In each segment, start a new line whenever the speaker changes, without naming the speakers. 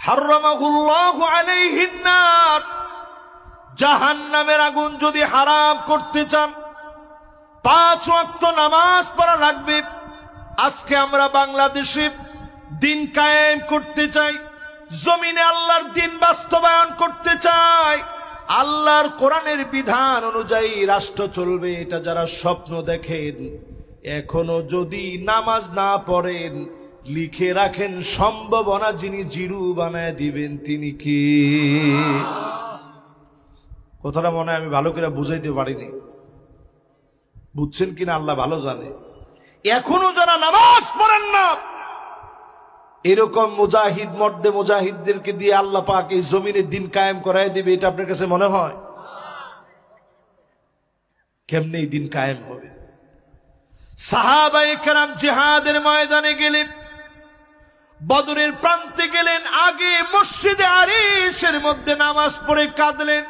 হারামাহুল্লাহু আলাইহিন নার, জাহান্নামের আগুন যদি হারাম করতে চান 5 ওয়াক্ত নামাজ পড়া লাগবে। আজকে আমরা বাংলাদেশে দিন কায়েম করতে চাই, জমিনে আল্লাহর দিন বাস্তবায়ন করতে চাই, আল্লাহর কোরআনের বিধান অনুযায়ী রাষ্ট্র চলবে, এটা যারা স্বপ্ন দেখেন এখনো যদি নামাজ না পড়েন লিখে রাখেন সম্ভাবনা যিনি জিরু বানায় দিবেন তিনি কি? কথাটা মনে হয় আমি ভালো করে বুঝাইতে পারিনি, বুঝছেন কিনা আল্লাহ ভালো জানে। এখনো যারা নামাজ পড়েন না এরকম মুজাহিদ মর্দে মুজাহিদদেরকে দিয়ে আল্লাহ পাক এই জমিনে দিন কায়েম করায় দিবে, এটা আপনার কাছে মনে হয়? কেমনে এই দিন কায়েম হবে? সাহাবায়ে কেরাম জিহাদের ময়দানে গেলেন, বদরের প্রান্তে গেলেন, আগে মসজিদে আরিশের মধ্যে নামাজ পড়ে কাঁদলেন।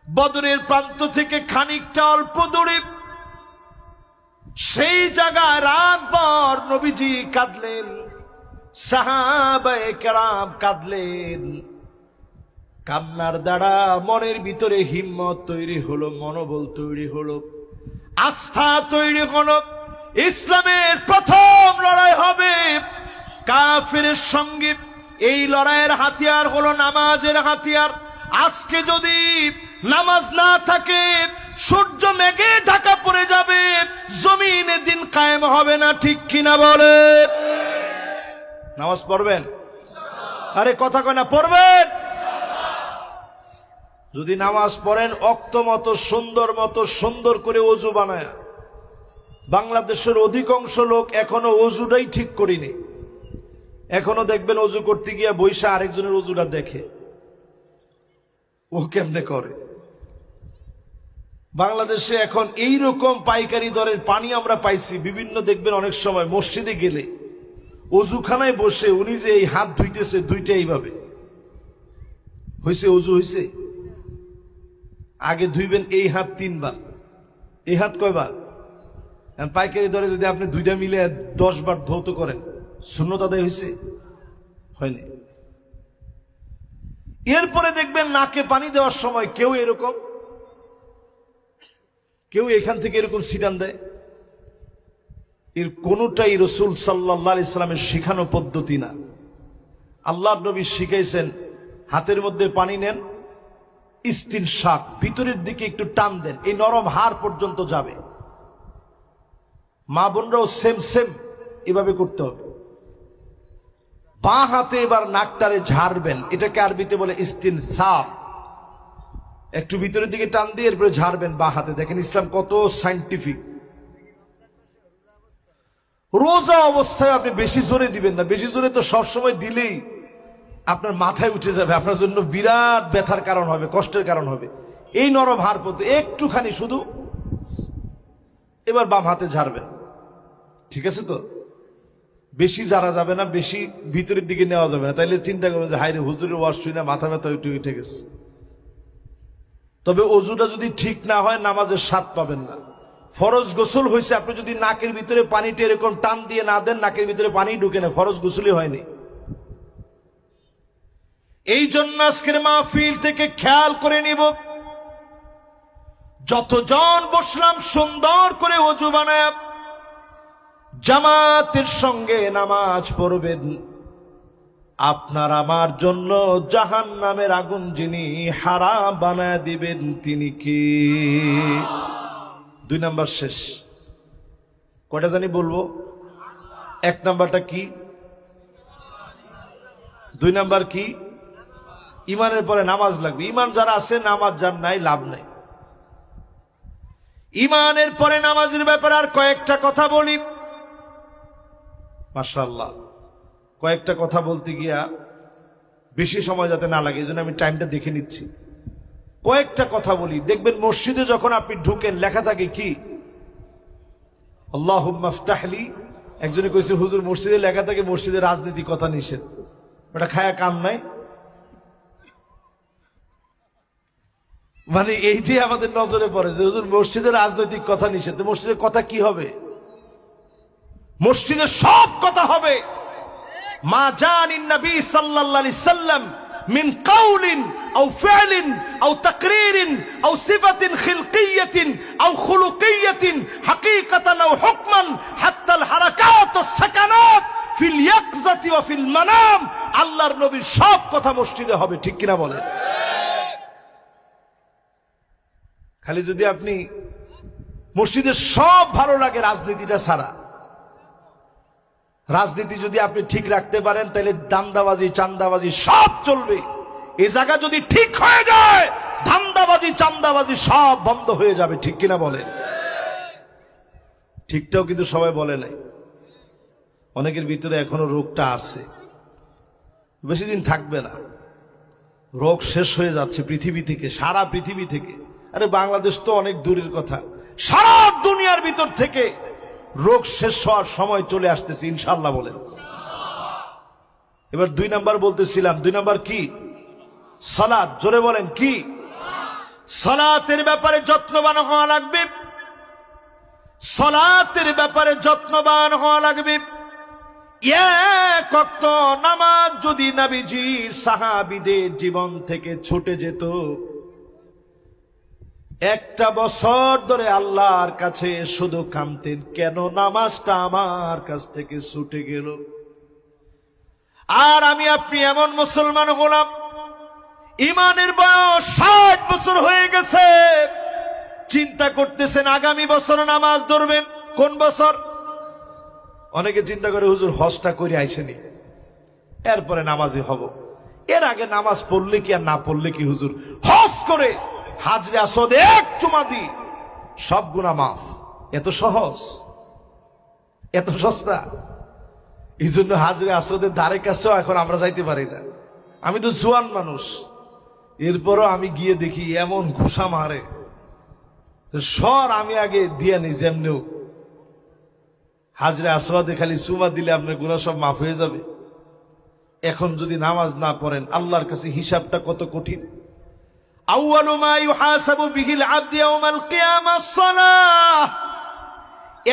বদরের প্রান্ত থেকে খানিকটা অল্প দূরে সেই জায়গায় রাতভর নবীজি কাঁদলেন, সাহাবায়ে কেরাম কাঁদলেন। কান্নার দ্বারা মনের ভিতরে হিম্মত তৈরি হলো, মনোবল তৈরি হলো, আস্থা তৈরি হলো। ইসলামের প্রথম লড়াই হবে কাফিরের সঙ্গে। এই লড়াইয়ের হাতিয়ার হলো নামাজের হাতিয়ার। আজকে যদি নামাজ না থাকে সূর্য মেঘে ঢাকা পড়ে যাবে, জমিনে দিন কায়েম হবে না, ঠিক কিনা বলেন? নামাজ পড়বেন? আরে কথা কয় না, পড়বেন? যদি নামাজ পড়েন অক্ত মতো সুন্দর করে অজু বানায়। বাংলাদেশের অধিকাংশ লোক এখনো অজুটাই ঠিক করিনি। এখনো দেখবেন অজু করতে গিয়া বৈশা আরেকজনের অজুটা দেখে, ও কেমনে করে। বাংলাদেশে এখন এই রকম পাইকারি দরের পানি আমরা পাইছি। বিভিন্ন দেখবেন অনেক সময় মসজিদে গেলে অজুখানায় বসে উনি যে এই হাত ধুইতেছে দুইটা এইভাবে হয়েছে, অজু হয়েছে। আগে ধুইবেন এই হাত 3 বার, এই হাত কয়বার? পাইকারি দরে যদি আপনি দুইটা মিলে 10 বার ধৌত করেন, সুন্নত আদায় হয়েছে? হয়নি। এরপরে দেখবেন নাকে পানি দেওয়ার সময় কেউ এরকম, কেউ এখান থেকে এরকম ছিটান দেয়। এর কোনটাই রাসূল সাল্লাল্লাহু আলাইহি সাল্লামের শেখানো পদ্ধতি না। আল্লাহর নবী শিখাইছেন হাতের মধ্যে পানি নেন, ইস্তিনশাক ভিতরের দিকে একটু টান দেন, এই নরম হাড় পর্যন্ত যাবে। মা বোনরাও সেম এভাবে করতে হবে। বাঁ হাতে এবার নাকটারে ঝাড়বেন, এটাকে আরবিতে বলে ইস্তিনসার। একটু ভিতরের দিকে টান দিয়ে এরপরে ঝাড়বেন বাঁ হাতে। দেখেন ইসলাম কত সায়েন্টিফিক। রোজা অবস্থায় আপনি বেশি জোরে দিবেন না, বেশি জোরে তো সবসময় দিলেই আপনার মাথায় উঠে যাবে, আপনার জন্য বিরাট ব্যথার কারণ হবে, কষ্টের কারণ হবে। এই নরম হাড় পর্যন্ত একটুখানি শুধু এবার বাম হাতে ঝাড়বেন, ঠিক আছে তো? বেশি ঝাড়া যাবে না, বেশি ভিতরের দিকে নেওয়া যাবে না, তাইলে চিন্তা করবেন যে হাইরে হুজুরের ওয়াজ শুই না মাথা ব্যথা উঠে গেছে। তবে অজুটা যদি ঠিক না হয় নামাজের স্বাদ পাবেন না। ফরজ গোসল হয়েছে, আপনি যদি নাকের ভিতরে পানিটা এরকম টান দিয়ে না দেন, নাকের ভিতরে পানি ঢুকে না, ফরজ গোসলই হয়নি। এই জন্য আজকের মাহফিল থেকে খেয়াল করে নিব, যতজন বসলাম সুন্দর করে ওযু বানায় জামাতের সঙ্গে নামাজ পড়বেন। আপনার আমার জন্য জাহান্নামের আগুন যিনি হারাম বানায় দিবেন তিনি কি? 2 নাম্বার শেষ। কয়টা জানি বলবো? 1 নাম্বারটা কি? 2 নাম্বার কি? ইমানের পরে নামাজ লাগবে। ইমান যারা আছে, নামাজ যার নাই, লাভ নাই। ইমানের পরে নামাজের ব্যাপারে আর কয়েকটা কথা বলি। মাশাআল্লাহ, কয়েকটা কথা বলতে গিয়া বেশি সময় যাতে না লাগে, এই জন্য আমি টাইমটা দেখে নিচ্ছি। কয়েকটা কথা বলি। দেখবেন মসজিদে যখন আপনি ঢুকেন লেখা থাকে কি? আল্লাহুম্মা ইফতাহলি। একজনে কইছে হুজুর মসজিদে লেখা থাকে মসজিদে রাজনীতি কথা নিষেধ। ওটা খায়া কাম নাই, মানে এইটাই আমাদের নজরে পড়ে যে হুজুর মসজিদে রাজনৈতিক কথা নিষেধ। মসজিদের কথা কি হবে? মসজিদে সব কথা হবে। মা জানিন নবী সাল্লাল্লাহু আলাইহি সাল্লাম মিন কাউলিন আও ফি'লিন আও তাকরীরিন আও সিফাতিন খিলকিয়াতিন আও খুলুকিয়াতিন হাকীকাতান আও হুকমান হাত্তা আল হারাকাত ওয়াস সাকানাত ফিল ইয়াকযাতি ওয়া ফিল মানাম। আল্লাহর নবীর সব কথা মসজিদে হবে, ঠিক কিনা বলেন? খালি যদি আপনি মসজিদের সব ভালো লাগে রাজনীতিটা ছাড়া, রাজনীতি যদি আপনি ঠিক রাখতে পারেন তাহলে দান্দাবাজি চান্দাবাজি সব চলবে। এই জায়গা যদি ঠিক হয়ে যায় ধান্দাবাজি চান্দাবাজি সব বন্ধ হয়ে যাবে, ঠিক কিনা বলেন? ঠিকটাও কিন্তু সবাই বলে নাই। অনেকের ভিতরে এখনো রোগটা আছে, বেশি দিন থাকবে না। রোগ শেষ হয়ে যাচ্ছে পৃথিবী থেকে, সারা পৃথিবী থেকে। আরে বাংলাদেশ তো অনেক দূরের কথা, সারা দুনিয়ার ভিতর থেকে রোগ শেষ হওয়ার সময় চলে আসতেছে ইনশাআল্লাহ বলেন। এবার 2 নাম্বার বলতেছিলাম, 2 নাম্বার কি? সালাত। জোরে বলেন কি? সালাতের ব্যাপারে যত্নবান হওয়া লাগবে, সালাতের ব্যাপারে যত্নবান হওয়া লাগবে। এক ওয়াক্ত নামাজ যদি নবীজির সাহাবীদের জীবন থেকে ছুটে যেত, 1 বছর ধরে আল্লাহর কাছে শুধু কাঁদতেন, কেন নামাজটা আমার কাছ থেকে ছুটে গেল। আর আমি আপনি এমন মুসলমান হলাম, ইমানের বয়স 60 বছর হয়ে গেছে, চিন্তা করতেছেন আগামী বছর নামাজ ধরবেন। কোন বছর? অনেকে চিন্তা করে হুজুর হজটা করে আইসেনি, এরপরে নামাজি হব। এর আগে নামাজ পড়লে কি আর না পড়লে কি হুজুর? হজ করে হাজরে আসওয়াদে 1 চুমা দি সব গুনাহ মাফ। এত সহজ, এত সস্তা। এই জন্য হাজরে আসওয়াদের ধারে কাছেও এখন আমরা যাইতে পারি না। আমি তো জোয়ান মানুষ, এরপরও আমি গিয়ে দেখি এমন ঘুষা মারে, সর আমি আগে দিয়ে নি যেমনিও। হাজরে আসওয়াদে খালি চুমা দিলে আপনার গুনাহ সব মাফ হয়ে যাবে। এখন যদি নামাজ না পড়েন, আল্লাহর কাছে হিসাবটা কত কঠিন। আউয়ালু মা ইউহাসাবু বিহিল আবদু ইয়াউমাল কিয়ামাহ আস-সালাহ।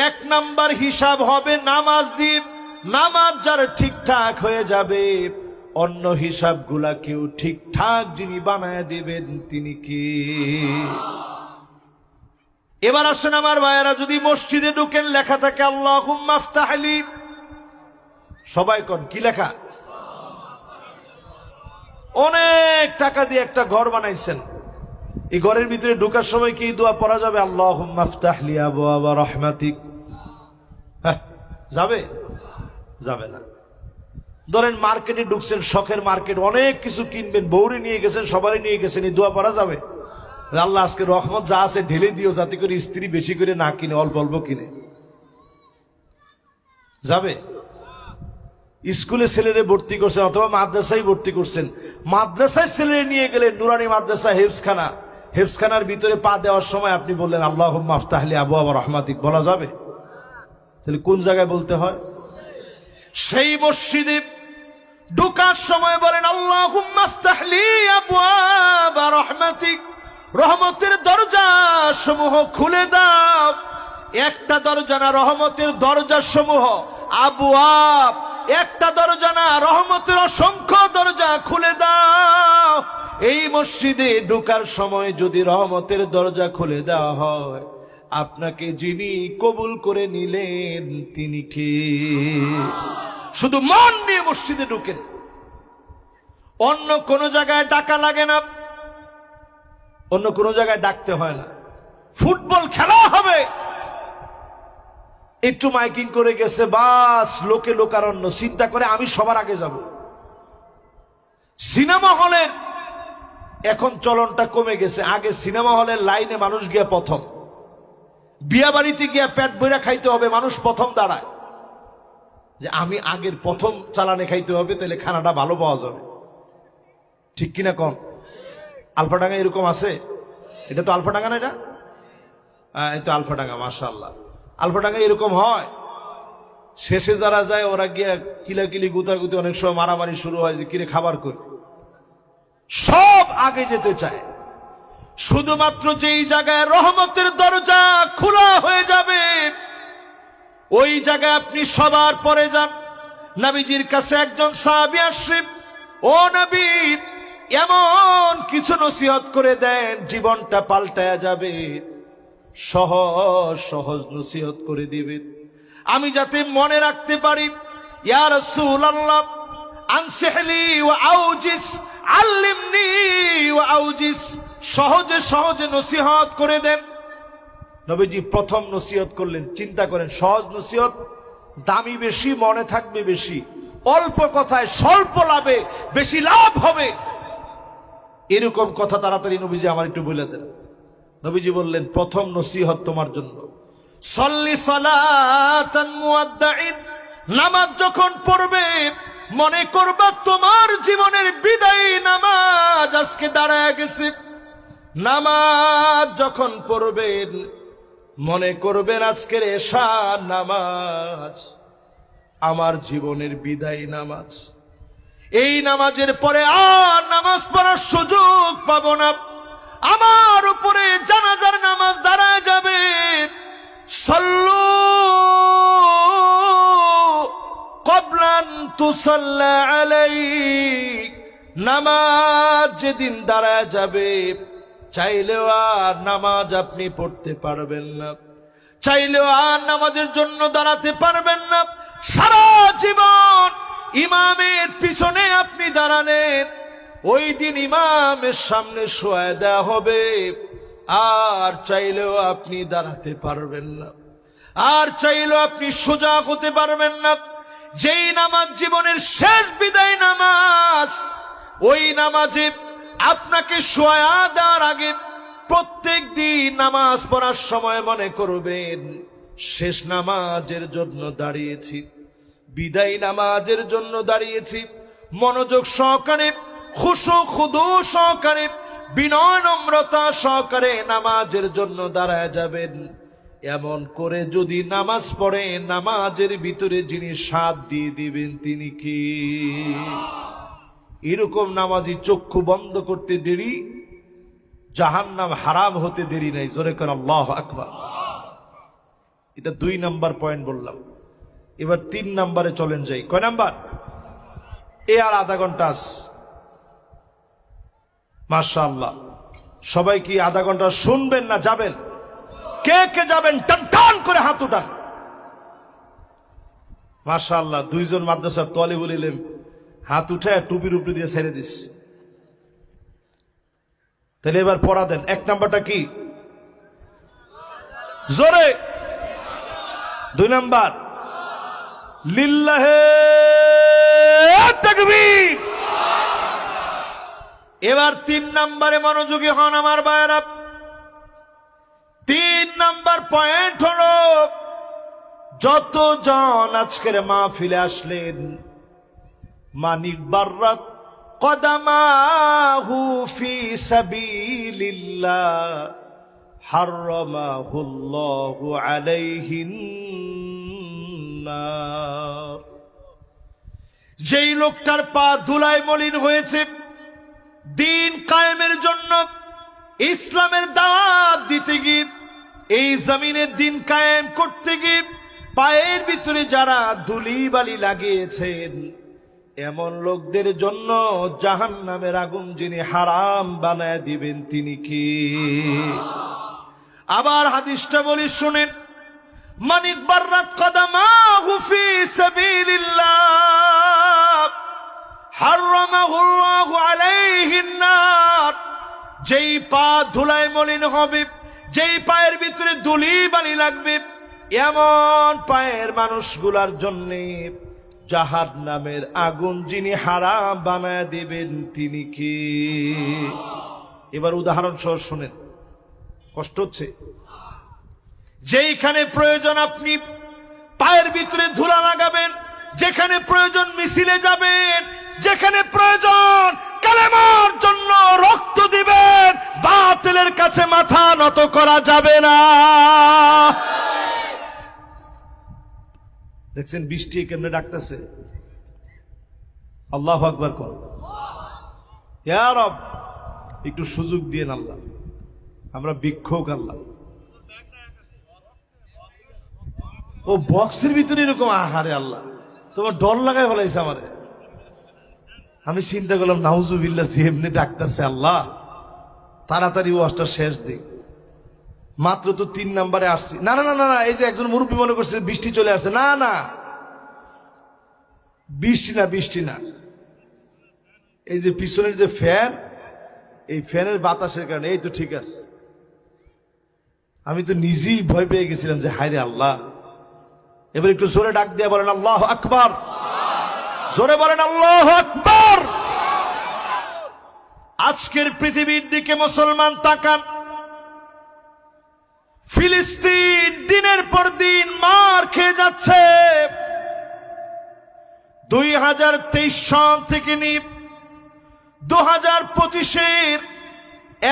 1 নাম্বার হিসাব হবে নামাজ দিয়ে। নামাজ যার ঠিকঠাক হয়ে যাবে, অন্য হিসাবগুলা কেউ ঠিকঠাক যিনি বানায় দিবেন তিনি কে? এবার আসেন আমার ভাইয়েরা, যদি মসজিদে ঢুকেন লেখা থাকে আল্লাহুম্মা আফতাহলি, সবাই কোন কি লেখা? অনেক টাকা দিয়ে একটা ঘর বানাইছেন, এই ঘরের ভিতরে ঢোকার সময় কি দোয়া পড়া যাবে? আল্লাহুম্মা আফতাহলি আবওয়াবা রাহমাতিক। যাবে? যাবে না। ধরেন মার্কেটে ঢুকছেন, শখের মার্কেট, অনেক কিছু কিনবেন, বউরে নিয়ে গেছেন, সবারই নিয়ে গেছেন, এই দোয়া পড়া যাবে? আল্লাহ আজকে রহমত যা আছে ঢেলে দিও, যাতে করে স্ত্রী বেশি করে না কিনে, অল্প অল্প কিনে। যাবে? স্কুলে ছেলেরে ভর্তি করছেন অথবা মাদ্রাসায় ভর্তি করছেন, মাদ্রাসায় ছেলেরে নিয়ে গেলেন নুরানি মাদ্রাসা হেফজখানা, হেফজখানার ভিতরে পা দেওয়ার সময় আপনি বললেন আল্লাহুম্মা আফতাহলি আবওয়াবা রাহমাতিক, বলা যাবে? তাহলে কোন জায়গায় বলতে হয়? সেই মসজিদে ঢোকার সময় বলেন আল্লাহুম্মা আফতাহলি আবওয়াবা রাহমাতিক, রহমতের দরজা সমূহ খুলে দাও। একটা দরজা না, রহমতের দরজা সমূহ, আবওয়াব, একটা দরজা না, রহমতের অসংখ্য দরজা খুলে দাও। এই মসজিদে ঢোকার সময় যদি রহমতের দরজা খুলে দেওয়া হয়, আপনাকে যিনি কবুল করে নিলেন তিনি কে? শুধু মন নিয়ে মসজিদে ঢুকেন, অন্য কোন জায়গায় ডাকা লাগে না, অন্য কোন জায়গায় ডাকতে হয় না। ফুটবল খেলা হবে, একটু মাইকিং করে গেছে, বাস লোকে লোকারণ্য, চিন্তা করে আমি সবার আগে যাব। সিনেমা হলের এখন চলনটা কমে গেছে, আগে সিনেমা হলের লাইনে মানুষ গিয়া প্রথম, বিয়া বাড়িতে গিয়া পেট বইরা খাইতে হবে, মানুষ প্রথম দাঁড়ায় যে আমি আগের প্রথম চালানে খাইতে হবে, তাহলে খানাটা ভালো পাওয়া যাবে, ঠিক কিনা কম? আলফাডাঙ্গা এরকম আছে? এটা তো আলফাডাঙ্গা না, এটা এই তো আলফাডাঙ্গা, মাশাআল্লাহ। আলফাডাঙ্গা এরকম হয়, শেষে যারা যায় ওরা গিয়া কিলাকিলি গুতাগুতি, অনেক সময় মারামারি শুরু হয় যে কিরে খাবার কই, সব আগে যেতে চায়। শুধুমাত্র যেই জায়গায় রহমতের দরজা খোলা হয়ে যাবে, ওই জায়গায় আপনি সবার পরে যান। নবীজির কাছে একজন সাহাবী আসে, ও নবী, এমন কিছু নসিহত করে দেন জীবনটা পাল্টায়া যাবে, সহজ সহজ নসিহত করে দিবেন, আমি যাতে মনে রাখতে পারি। ইয়া রাসূলুল্লাহ, আনসিহলি ওয়া আউজিস, আল্লিমনি ওয়া আউজিস, সহজে সহজে নসিহত করে দেন। নবীজি প্রথম নসিহত করলেন, চিন্তা করেন, সহজ নসিহত দামি বেশি, মনে থাকবে বেশি, অল্প কথায় স্বল্প লাভে বেশি লাভ হবে, এরকম কথা তাড়াতাড়ি নবীজি আমার একটু বলে দেন। নবীজি বললেন, প্রথম নসিহত তোমার জন্য, সল্লি সালাতান মুআদ্দাইন, নামাজ যখন পড়বে মনে করবা তোমার জীবনের বিদায়ী নামাজ আজকে দাঁড়ায় গেছে। নামাজ যখন পড়বেন মনে করবেন আজকের এশা নামাজ আমার জীবনের বিদায়ী নামাজ, এই নামাজের পরে আর নামাজ পড়ার সুযোগ পাবো না, আমার উপরে জানাজার নামাজ দাঁড়ায় যাবে। সাল্লু ক্বাবলান তুসাল্লা আলাইক, নামাজ যেদিন দাঁড়ায় যাবে চাইলেও আর নামাজ আপনি পড়তে পারবেন না, চাইলেও আর নামাজের জন্য দাঁড়াতে পারবেন না। সারা জীবন ইমামের পিছনে আপনি দাঁড়ালেন, ওই দিন ইমামের সামনে শোয়া দেওয়া হবে, আর চাইলেও আপনি দাঁড়াতে পারবেন না, আর চাইলেও আপনি সোজা হতে পারবেন না। যেই নামাজ জীবনের শেষ বিদায় নামাজ, ওই নামাজে আপনাকে শোয়া দেওয়ার আগে প্রত্যেক দিন নামাজ পড়ার সময় মনে করবেন শেষ নামাজের জন্য দাঁড়িয়েছি, বিদায় নামাজের জন্য দাঁড়িয়েছি। মনোযোগ সহকারে, খুশু খুদু সহকারে, বিনয় নম্রতা সহকারে নামাজের জন্য দাঁড়ায় যাবেন। এমন করে যদি নামাজ পড়ে, নামাজের ভিতরে যিনি স্বাদ দিয়ে দিবেন তিনি কি? এরকম নামাজি চক্ষু বন্ধ করতে দেরি, জাহান্নাম হারাম হতে দেরি নাই। জোরে করে আল্লাহু আকবার। এটা 2 নাম্বার পয়েন্ট বললাম। এবার 3 নাম্বারে চলেন যাই। কয় নাম্বার? আর আধা ঘন্টা। মাশাআল্লাহ, সবাই কি আধা ঘন্টা শুনবেন না যাবেন? কে কে যাবেন টান টান করে হাত উঠান। মাশাআল্লাহ, 2 জন মাদ্রাসার তালিবুল ইলম হাত উঠায় টুপির উপরে দিয়ে ছেড়ে দিস। তাহলে এবার পড়া দেন। 1 নাম্বারটা কি? জোরে। 2 নাম্বার লিল্লাহে তাকবীর। এবার 3 নাম্বারে মনোযোগী হন আমার ভাইরা। 3 নাম্বার পয়েন্ট হলো, যতজন আজকের মাহফিলে আসলেন, মানিক বাররাত কদামাহু ফি সাবিলিল্লাহ হারামাহুল্লাহু আলাইহিন নার। যেই লোকটার পা ধুলায় মলিন হয়েছে, দিন কায়েমের জন্য ইসলামের দাওয়াত দিতে গিয়ে, এই জমিনের দিন কায়েম করতে গিয়ে পায়ের ভিতরে যারা ধুলি বালি লাগিয়েছেন, এমন লোকদের জন্য জাহান্নামের আগুন যিনি হারাম বানায় দিবেন তিনি কি? আবার হাদিসটা বলি শুনেন, মানিক বাররাত কদামাহু ফি সাবিলিল্লাহ হারামাহুল্লাহু আলাইহিন নার। যেই পা ধুলায় মলিন হবে, যেই পায়ের ভিতরে ধুলি বালি লাগবে, এমন পায়ের মানুষগুলার জন্য জাহান্নামের আগুন যিনি হারাম বানায় দিবেন তিনি কি? এবার উদাহরণ সহ শুনেন, কষ্ট হচ্ছে। যেইখানে প্রয়োজন আপনি পায়ের ভিতরে ধুলা লাগাবেন, যেখানে প্রয়োজন মিছিলে যাবেন, যেখানে প্রয়োজন কালেমার জন্য রক্ত দিবেন, বাতিলের কাছে মাথা নত করা যাবে না। দেখছেন বৃষ্টি কেমনে ডাকতেছে? আল্লাহু আকবার কর। ইয়া রব, একটু সুযোগ দিয়ে আল্লাহ, আমরা ভিক্ষুক আল্লাহ। ও বক্সের ভিতরে এরকম, আহারে আল্লাহ, তোমার ডর লাগাই ফেলাইছে আমারে। আমি চিন্তা করলাম নাউজুবিল্লাহ, যে এমনি ডাকতেছে আল্লাহ, তাড়াতাড়ি ওয়াজটা শেষ দিই। মাত্র তো 3 নম্বরে আসছি। না না না না, এই যে একজন মুরব্বী মনে করছে বৃষ্টি চলে আসছে। না না, বৃষ্টি না, এই যে পিছনের যে ফ্যান, এই ফ্যানের বাতাসের কারণে এই তো ঠিক আছে। আমি তো নিজেই ভয় পেয়ে গেছিলাম যে হায় রে আল্লাহ। এবার একটু জোরে ডাক দিয়ে বলেন আল্লাহু আকবার, জোরে বলেন আল্লাহু আকবার। আজকের পৃথিবীর দিকে মুসলমান তাকান, ফিলিস্তিন দিনের পর দিন মার খেয়ে যাচ্ছে। 2023 সাল থেকে নিয়ে 2025-এর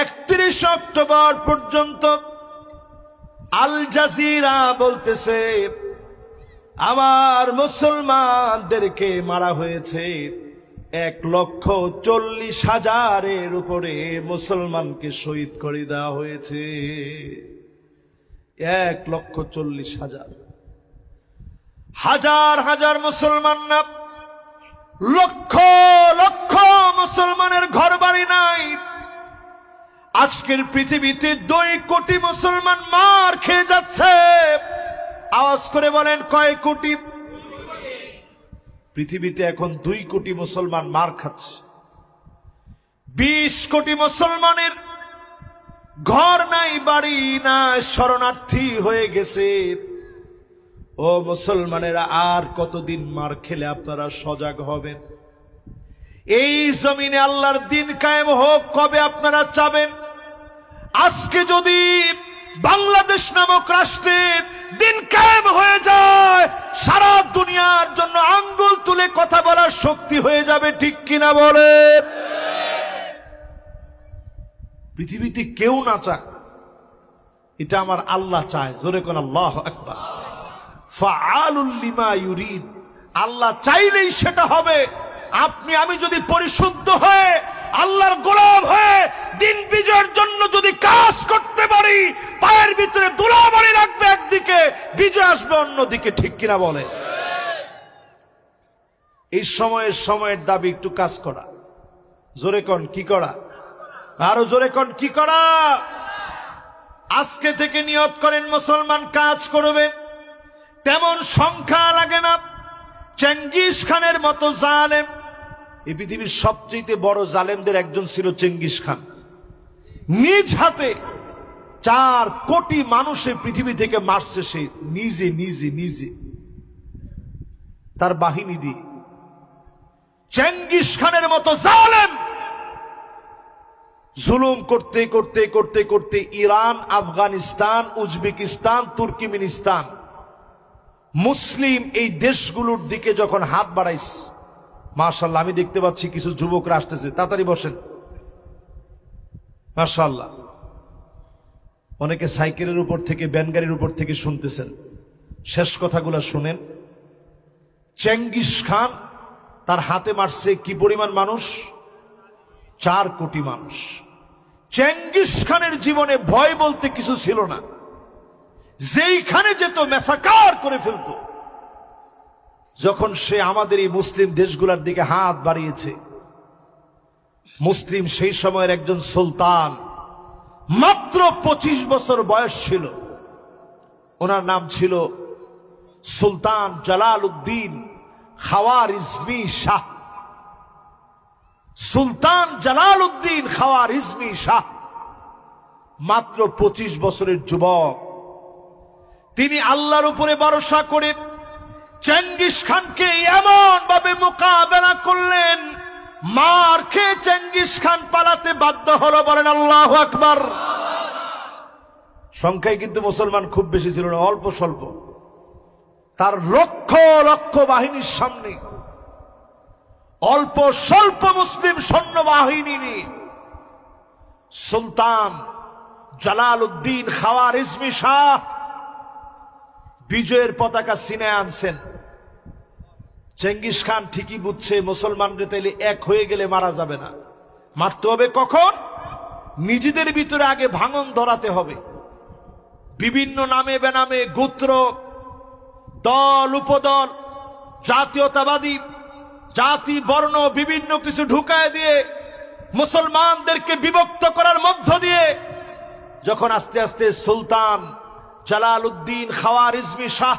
31 অক্টোবর পর্যন্ত আল জাজিরা বলতেছে আমার মুসলমানদেরকে মারা হয়েছে 1,40,000-এর উপরে মুসলমানকে শহীদ করে দেওয়া হয়েছে। 1,40,000। হাজার হাজার মুসলমান না, লক্ষ লক্ষ মুসলমানের ঘর বাড়ি নাই। আজকের পৃথিবীতে 2 কোটি মুসলমান মার খেয়ে যাচ্ছে। আওয়াজ করে বলেন কয় কোটি? পৃথিবীতে এখন 2 কোটি মুসলমান মার খাচ্ছে। 20 কোটি মুসলমানের ঘর নাই, বাড়ি নাই, শরণার্থী হয়ে গেছে। ও মুসলমানেরা, আর কতদিন মার খেলে আপনারা সজাগ হবেন? এই জমিনে আল্লাহর দিন কায়েম হোক কবে আপনারা চাবেন? আজকে যদি বাংলাদেশ নামক রাষ্ট্রের দিন কায়েম হয়ে যায়, সারা দুনিয়ার জন্য আঙ্গুল তুলে কথা বলার শক্তি হয়ে যাবে, ঠিক কিনা বলেন? পৃথিবীতে কেউ না চাক, এটা আমার আল্লাহ চায়। জোরে কোন আল্লাহু আকবার। ফাআলুল লিমা ইউরিদ, আল্লাহ চাইলেই সেটা হবে। আপনি আমি যদি পরিশুদ্ধ হয়ে আল্লাহর গোলাম হয়ে দিন বিজয়ের জন্য যদি কাজ করতে পারি, পায়ের ভিতরে ধুলাবালি রাখবে একদিকে, বিজয় আসবে অন্যদিকে, ঠিক কিনা বলে? এই সময়ের দাবি একটু কাজ করা। জোরে কোন কি করা? আরো জোরে কোন কি করা? আজকে থেকে নিয়ত করেন মুসলমান কাজ করবে। তেমন সংখ্যা লাগে না। চেঙ্গিস খানের মতো জালেম, এই পৃথিবীর সবচেয়ে বড় জালেমদের একজন ছিল চেঙ্গিস খান। নিজ হাতে 4 কোটি মানুষের পৃথিবী থেকে মারছে সে, নিজে নিজে নিজে তার বাহিনী দিয়ে। চেঙ্গিস খানের মতো জালেম জুলুম করতে করতে করতে করতে ইরান, আফগানিস্তান, উজবেকিস্তান, তুর্কমেনিস্তান, মুসলিম এই দেশগুলোর দিকে যখন হাত বাড়াইস, মাশাআল্লাহ আমি দেখতে পাচ্ছি কিছু যুবকরা আসতেছে, তাড়াতাড়ি বসেন। মাশাআল্লাহ, অনেকে সাইকেলের উপর থেকে, ব্যানগাড়ির উপর থেকে শুনতেছেন। শেষ কথাগুলো শুনেন। চেঙ্গিস খান তার হাতে মারছে কি পরিমাণ মানুষ? 4 কোটি মানুষ। চেঙ্গিস খানের জীবনে ভয় বলতে কিছু ছিল না। যেইখানে যেত মেসাকার করে ফেলত। যখন সে আমাদের এই মুসলিম দেশগুলোর দিকে হাত বাড়িয়েছে, মুসলিম সেই সময়ের একজন সুলতান, মাত্র 25 বছর বয়স ছিল। ওনার নাম ছিল সুলতান জালালউদ্দিন খাওয়ারিজমি শাহ। সুলতান জালালউদ্দিন খাওয়ারিজমি শাহ মাত্র 25 বছরের যুবক। তিনি আল্লাহর উপরে ভরসা করে চেঙ্গিস খানকে এমন ভাবে মোকাবেলা করলেন, মার খেয়ে চেঙ্গিস খান পালাতে বাধ্য হলো। বলেন আল্লাহু আকবার। সংখ্যায় কিন্তু মুসলমান খুব বেশি ছিল না, অল্প স্বল্প। তার লক্ষ লক্ষ বাহিনীর সামনে অল্প স্বল্প মুসলিম সৈন্যবাহিনী নিয়ে সুলতান জালালউদ্দিন খাওয়ারিজমি শাহ বিজয়ের পতাকা ছিনায় আনছেন। চেঙ্গিস খান ঠিকই বুঝছে মুসলমানরা তাইলে এক হয়ে গেলে মারা যাবে না, মারতে হবে কখন? নিজেদের ভিতরে আগে ভাঙন ধরাতে হবে। বিভিন্ন নামে বেনামে, গোত্র, দল, উপদল, জাতীয়তাবাদী, জাতি বর্ণ বিভিন্ন কিছু ঢুকায় দিয়ে মুসলমানদেরকে বিভক্ত করার মধ্য দিয়ে যখন আস্তে আস্তে সুলতান জালালউদ্দিন খাওয়ারিজমি শাহ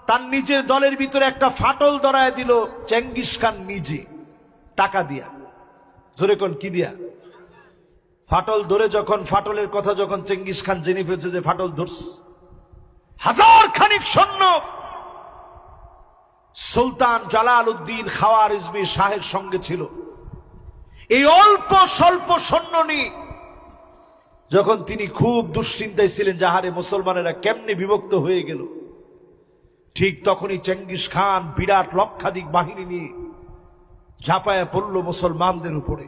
তার নিজের দলের ভিতরে একটা ফাটল ধরায় দিল, চেঙ্গিস খান নিজে টাকা দিয়া, জোরে কোন কি দিয়া, ফাটল ধরে যখন ফাটলের কথা যখন চেঙ্গিস খান জেনে ফেলছে যে ফাটল ধরছে, হাজার খানিক সৈন্য সুলতান জালালউদ্দিন খাওয়ারিজমি শাহের সঙ্গে ছিল। এই অল্প স্বল্প সৈন্য নিয়ে যখন তিনি খুব দুশ্চিন্তায় ছিলেন যে হারে মুসলমানেরা কেমনে বিভক্ত হয়ে গেল, ঠিক তখনই চেঙ্গিস খান বিরাট লক্ষাধিক বাহিনী নিয়ে ঝাঁপায়া পড়ল মুসলমানদের উপরে।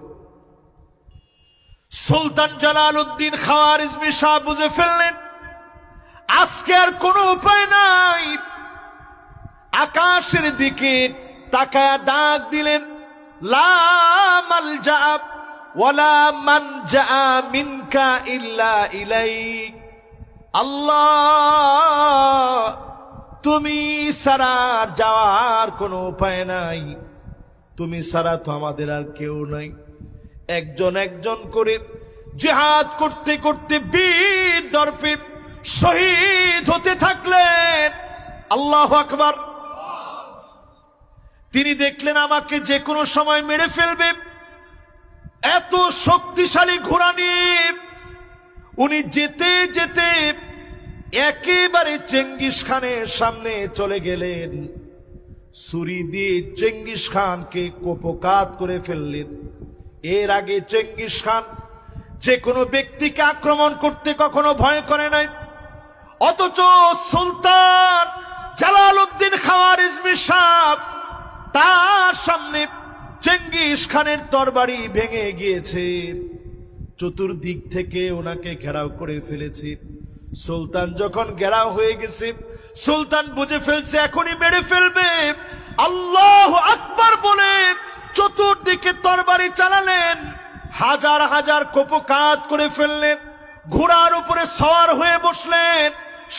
সুলতান জালালউদ্দিন খাওয়ারিজমি শাহ বুঝে ফেললেন আজকে আর কোনো উপায় নাই। আকাশের দিকে তাকায়া ডাক দিলেন, লা মালজা ওয়ালা মানজা মিনকা ইল্লা ইলাইক। আল্লাহ, তুমি ছাড়া আর যাওয়ার কোনো উপায় নাই, তুমি ছাড়া তো আমাদের আর কেউ নাই। একজন একজন করে জিহাদ করতে করতে বীর দর্পে শহীদ হতে থাকলেন। আল্লাহু আকবার। তিনি দেখলেন আমাকে যে কোনো সময় মেরে ফেলবে, এত শক্তিশালী ঘোড়া নিয়ে উনি যেতে যেতে একেবারে চেঙ্গিস খানের সামনে চলে গেলেন। ছুরি দিয়ে চেঙ্গিস খানকে কোপকাত করে ফেললেন। এর আগে চেঙ্গিস খান যে কোনো ব্যক্তিকে আক্রমণ করতে কখনো ভয় করে নাই, অথচ সুলতান জালালউদ্দিন খাওয়ারিজমি শাহ তার সামনে চেঙ্গিস খানের তরবারি ভেঙে গিয়েছে, চতুর্দিক থেকে ওনাকে ঘেরাও করে ফেলেছে। সুলতান যখন ঘেরাও হয়ে গেছে, সুলতান বুঝে ফেলছে এখনই মেরে ফেলবে। আল্লাহু আকবার বলে চতুর্দিকে তরবারি চালালেন, হাজার হাজার কোপকাত করে ফেললেন, ঘোড়ার উপরে সওয়ার হয়ে বসলেন।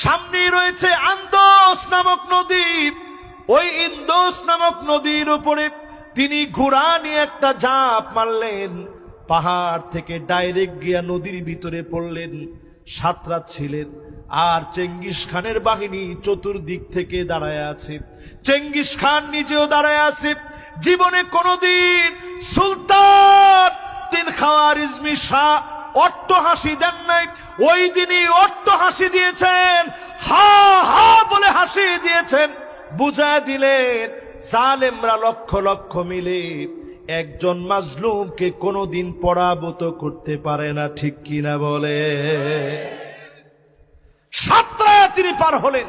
সামনেই রয়েছে আন্দোস নামক নদী, ওই ইন্দোস নামক নদীর উপরে তিনি ঘোড়া নিয়ে একটা ঝাঁপ মারলেন, পাহাড় থেকে ডাইরেক্ট গিয়া নদীর ভিতরে পড়লেন। সাঁতরা ছিলেন, আর চেঙ্গিস খানের বাহিনী চতুর্দিক থেকে দাঁড়ায় আছে, চেঙ্গিস খান নিজেও দাঁড়ায় আছে। জীবনে কোনদিন সুলতান খাওয়ারিজমি শাহ অট্টহাসি দেন নাই, ওই দিনই অট্টহাসি দিয়েছেন, হা হা বলে হাসি দিয়েছেন, বুঝায় দিলেন জালেমরা লক্ষ লক্ষ মিলে একজন মাজলুমকে কোনদিন পরাভূত করতে পারে না, ঠিক কিনা বলে। সাতরায় তিনি পার হলেন,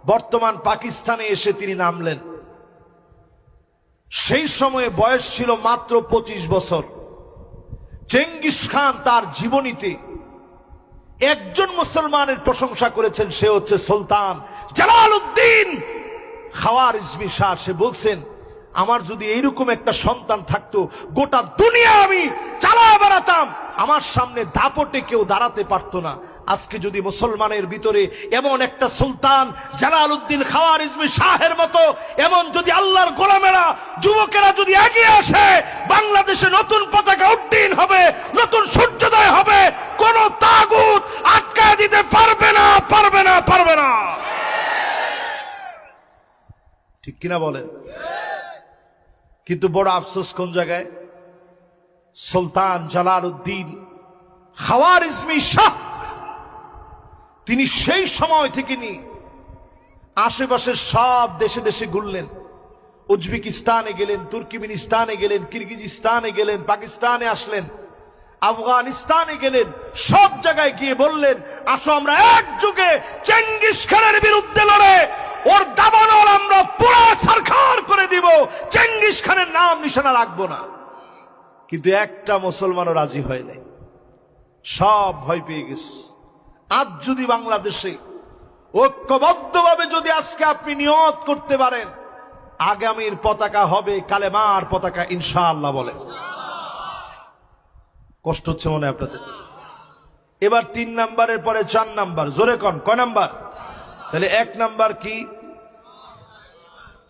বর্তমান পাকিস্তানে এসে তিনি নামলেন। সেই সময়ে বয়স ছিল মাত্র 25 বছর। চেঙ্গিস খান তার জীবনীতে একজন মুসলমানের প্রশংসা করেছেন, সে হচ্ছে সুলতান জালালউদ্দিন খাওয়ারিজমি শাহ। সে বলছেন আমার যদি এইরকম একটা সন্তান থাকতো, গোটা দুনিয়া আমি চালায় বেড়াতাম, আমার সামনে দাপটে কেউ দাঁড়াতে পারতো না। আজকে যদি মুসলমানের ভিতরে এমন একটা সুলতান জালালউদ্দিন খাওয়ারিজমি শাহের মতো এমন যদি আল্লাহর গোলামেরা যুবকেরা যদি এগিয়ে আসে, বাংলাদেশে নতুন পতাকা উড্ডীন হবে, নতুন সূর্যোদয় হবে, কোন তাগুত আটকায় দিতে পারবে না, পারবে না, পারবে না। ঠিক কিনা বলেন? কিন্তু বড় আফসোস কোন জায়গায়, সুলতান জালালউদ্দিন খাওয়ারিজমি শাহ তিনি সেই সময় থেকে নিয়ে আশেপাশের সব দেশে দেশে ঘুরলেন। উজবেকিস্তানে গেলেন, তুর্কমেনিস্তানে গেলেন, কিরগিজস্তানে গেলেন, পাকিস্তানে আসলেন, আফগানিস্তানে গেলেন, সব জায়গায় গিয়ে বললেন আসো আমরা এক যুগে চেঙ্গিস খানের বিরুদ্ধে লড়ে ওর দাবানল আমরা পুরো সরকার করে দিব, চেঙ্গিস খানের নাম নিশানা রাখবো না। কিন্তু একটা মুসলমানও রাজি হয় নাই, সব ভয় পেয়ে গেছে। আজ যদি বাংলাদেশে ঐক্যবদ্ধভাবে যদি আজকে আপনি নিয়ত করতে পারেন আগামীর পতাকা হবে কালেমার পতাকা ইনশাআল্লাহ বলেন। কষ্ট হচ্ছে মনে আপনাদের? এবার 3 নাম্বারের পরে 4 নাম্বার, জোরে কোন কয় নাম্বার? তাহলে 1 নাম্বার কি?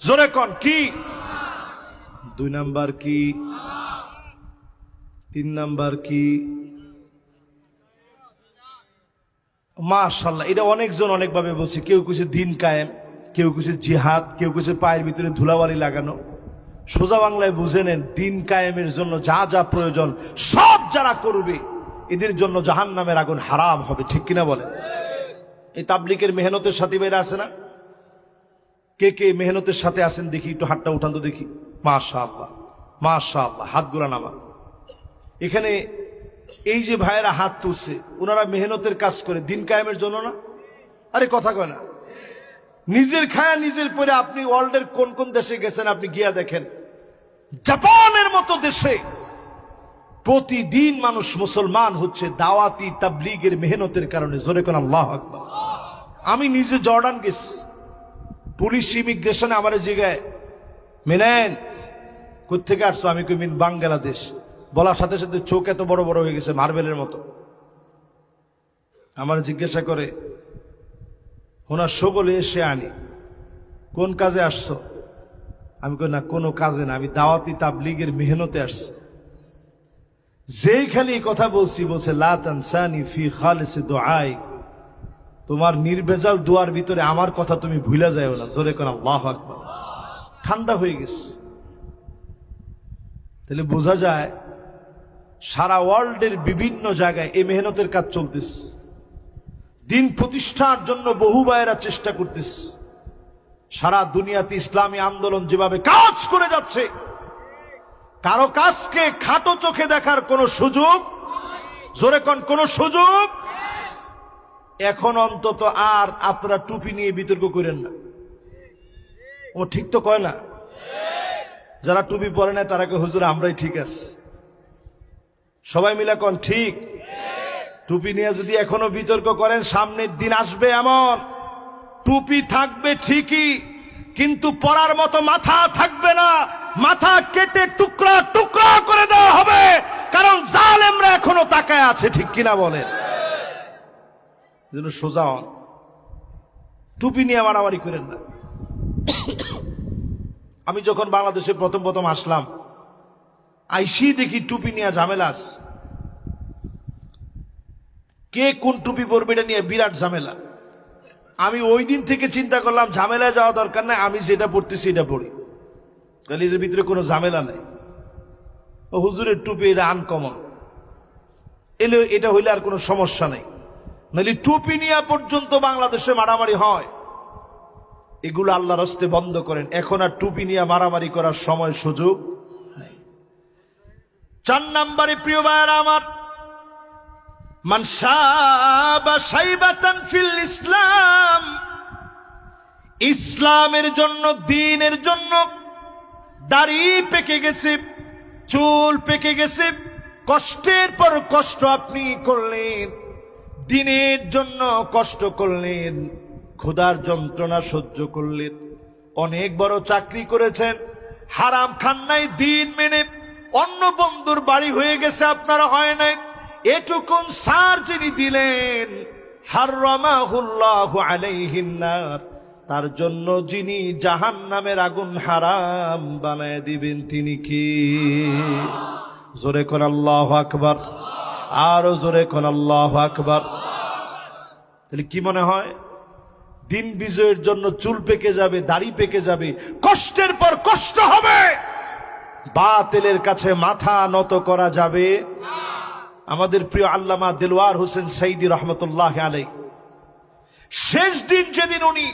জোরে কোন কি? 2 নাম্বার কি? 3 নাম্বার কি? মাশাআল্লাহ, এটা অনেকজন অনেকভাবে বলছে। কেউ কিছু দিন কায়েম, কেউ কিছু জিহাদ, কেউ কিছু পায়ের ভিতরে ধুলাবালি লাগানো। সোজা বাংলায় বুঝে নেন, দিন কায়েমের জন্য যা যা প্রয়োজন সব যারা করবে এদের জন্য জাহান্নামের আগুন হারাম হবে। ঠিক কিনা বলেন? এই তাবলিগের মেহনতের সাথী ভাইরা আছে না? কে কে মেহনতের সাথে আছেন দেখি, একটু হাতটা উঠান তো দেখি। মাশাআল্লাহ মাশাআল্লাহ, হাতগুলা নামা। এখানে এই যে ভাইয়েরা হাত তুলছে, ওনারা মেহনতের কাজ করে দিন কায়েমের জন্য না? আরে কথা কয় না? নিজের খায়া নিজের পরে আপনি ওয়ার্ল্ডের কোন কোন দেশে গেছেন, আপনি গিয়া দেখেন। জাপানের মতো দেশে প্রতিদিন মানুষ মুসলমান হচ্ছে দাওয়াতি তাবলীগের মেহনতের কারণে। জোরে কোন আল্লাহু আকবার। আমি নিজে জর্ডান গেছি, পুলিশ ইমিগ্রেশনে আমার জায়গায় মেনেন কোথেকে আসছো, আমি কই মিন বাংলাদেশ। বলার সাথে সাথে চোখ এত বড় বড় হয়ে গেছে মার্বেলের মতো। আমার জিজ্ঞাসা করে, ওনার সকলে এসে আনি, কোন কাজে আসছো? আমি কই না, কোনো কাজে না, আমি দাওয়াতি তাবলীগের মেহনতে আসছি। যেই খালি কথা বলছি, বলছে লা তানসানি ফি খালিস দুআই, তোমার নির্ভেজাল দোয়ার ভিতরে আমার কথা তুমি ভুলে যাও না। জোরে কোন আল্লাহু আকবার। ঠান্ডা হয়ে গেছে। তাহলে বোঝা যায় সারা ওয়ার্ল্ডের বিভিন্ন জায়গায় এই মেহনতের কাজ চলতেছে। দিন প্রতিষ্ঠার জন্য বহু ভাইয়েরা চেষ্টা করতেছে। সারা দুনিয়াতে ইসলামী আন্দোলন যেভাবে কাজ করে যাচ্ছে, কারো কাজকে খাটো চোখে দেখার কোনো সুযোগ, জোরে কোন কোনো সুযোগ এখন অন্তত আর আপনারা টুপি নিয়ে বিতর্ক করেন না। ও ঠিক তো কয় না? যারা টুপি পরে না তারা কে হুজুর আমরাই ঠিক আছে। সবাই মিলে কোন ঠিক? টুপি নিয়ে যদি এখনো বিতর্ক করেন, সামনের দিন আসবে এমন টুপি থাকবে ঠিকই, কিন্তু পরার মতো মাথা থাকবে না। মাথা কেটে টুকরা টুকরা করে দেওয়া হবে, কারণ জালেমরা এখনো তাকায় আছে। ঠিক কিনা বলেন? সোজা হন, টুপি নিয়ে মারামারি করেন না। আমি যখন বাংলাদেশে প্রথম প্রথম আসলাম, আইসি দেখি টুপি নিয়ে ঝামেলা আছে। কে কোন টুপি পরবে এটা নিয়ে বিরাট ঝামেলা। আমি ওই দিন থেকে চিন্তা করলাম ঝামেলায় যাওয়া দরকার নাই, আমি যেটা পড়তেছি এটা পড়ি, তাহলে এর ভিতরে কোনো ঝামেলা নাই। ও হুজুরের টুপি এটা আনকমন, এলে এটা হইলে আর কোনো সমস্যা নেই। নাহলে টুপি নিয়ে পর্যন্ত বাংলাদেশে মারামারি হয়। এগুলো আল্লাহর রাস্তে বন্ধ করেন। এখন আর টুপি নিয়ে মারামারি করার সময় সুযোগ নেই। 4 নম্বরে প্রিয় ভাইরা আমার, মান শাবা শাইবাতান ফিল ইসলাম, ইসলামের জন্য, দ্বীনের জন্য দাড়ি পেকে গেছে, চুল পেকে গেছে, কষ্টের পর কষ্ট আপনি করলেন, দ্বীনের জন্য কষ্ট করলেন, ক্ষুধার যন্ত্রণা সহ্য করলেন, অনেক বড় চাকরি করেছেন, হারাম খান নাই, দ্বীন মেনে অন্য বন্ধুর বাড়ি হয়ে গেছে, আপনারা হয় নাই, এটুকুন সার যিনি দিলেন, হারামাহুল্লাহু আলাইহিন নার, তার জন্য যিনি জাহান্নামের আগুন হারাম বানায় দিবেন তিনি কি? জোরে কোন আল্লাহু আকবার, আরো জোরে কোন আল্লাহু আকবার। তাহলে কি মনে হয়, দিন বিজয়ের জন্য চুল পেকে যাবে, দাড়ি পেকে যাবে, কষ্টের পর কষ্ট হবে, বাতিলের কাছে মাথা নত করা যাবে। আমাদের প্রিয় আল্লামা দেলওয়ার হোসেন সাইদি রহমতুল্লাহ আলাইহি, শেষ দিন যেদিন উনি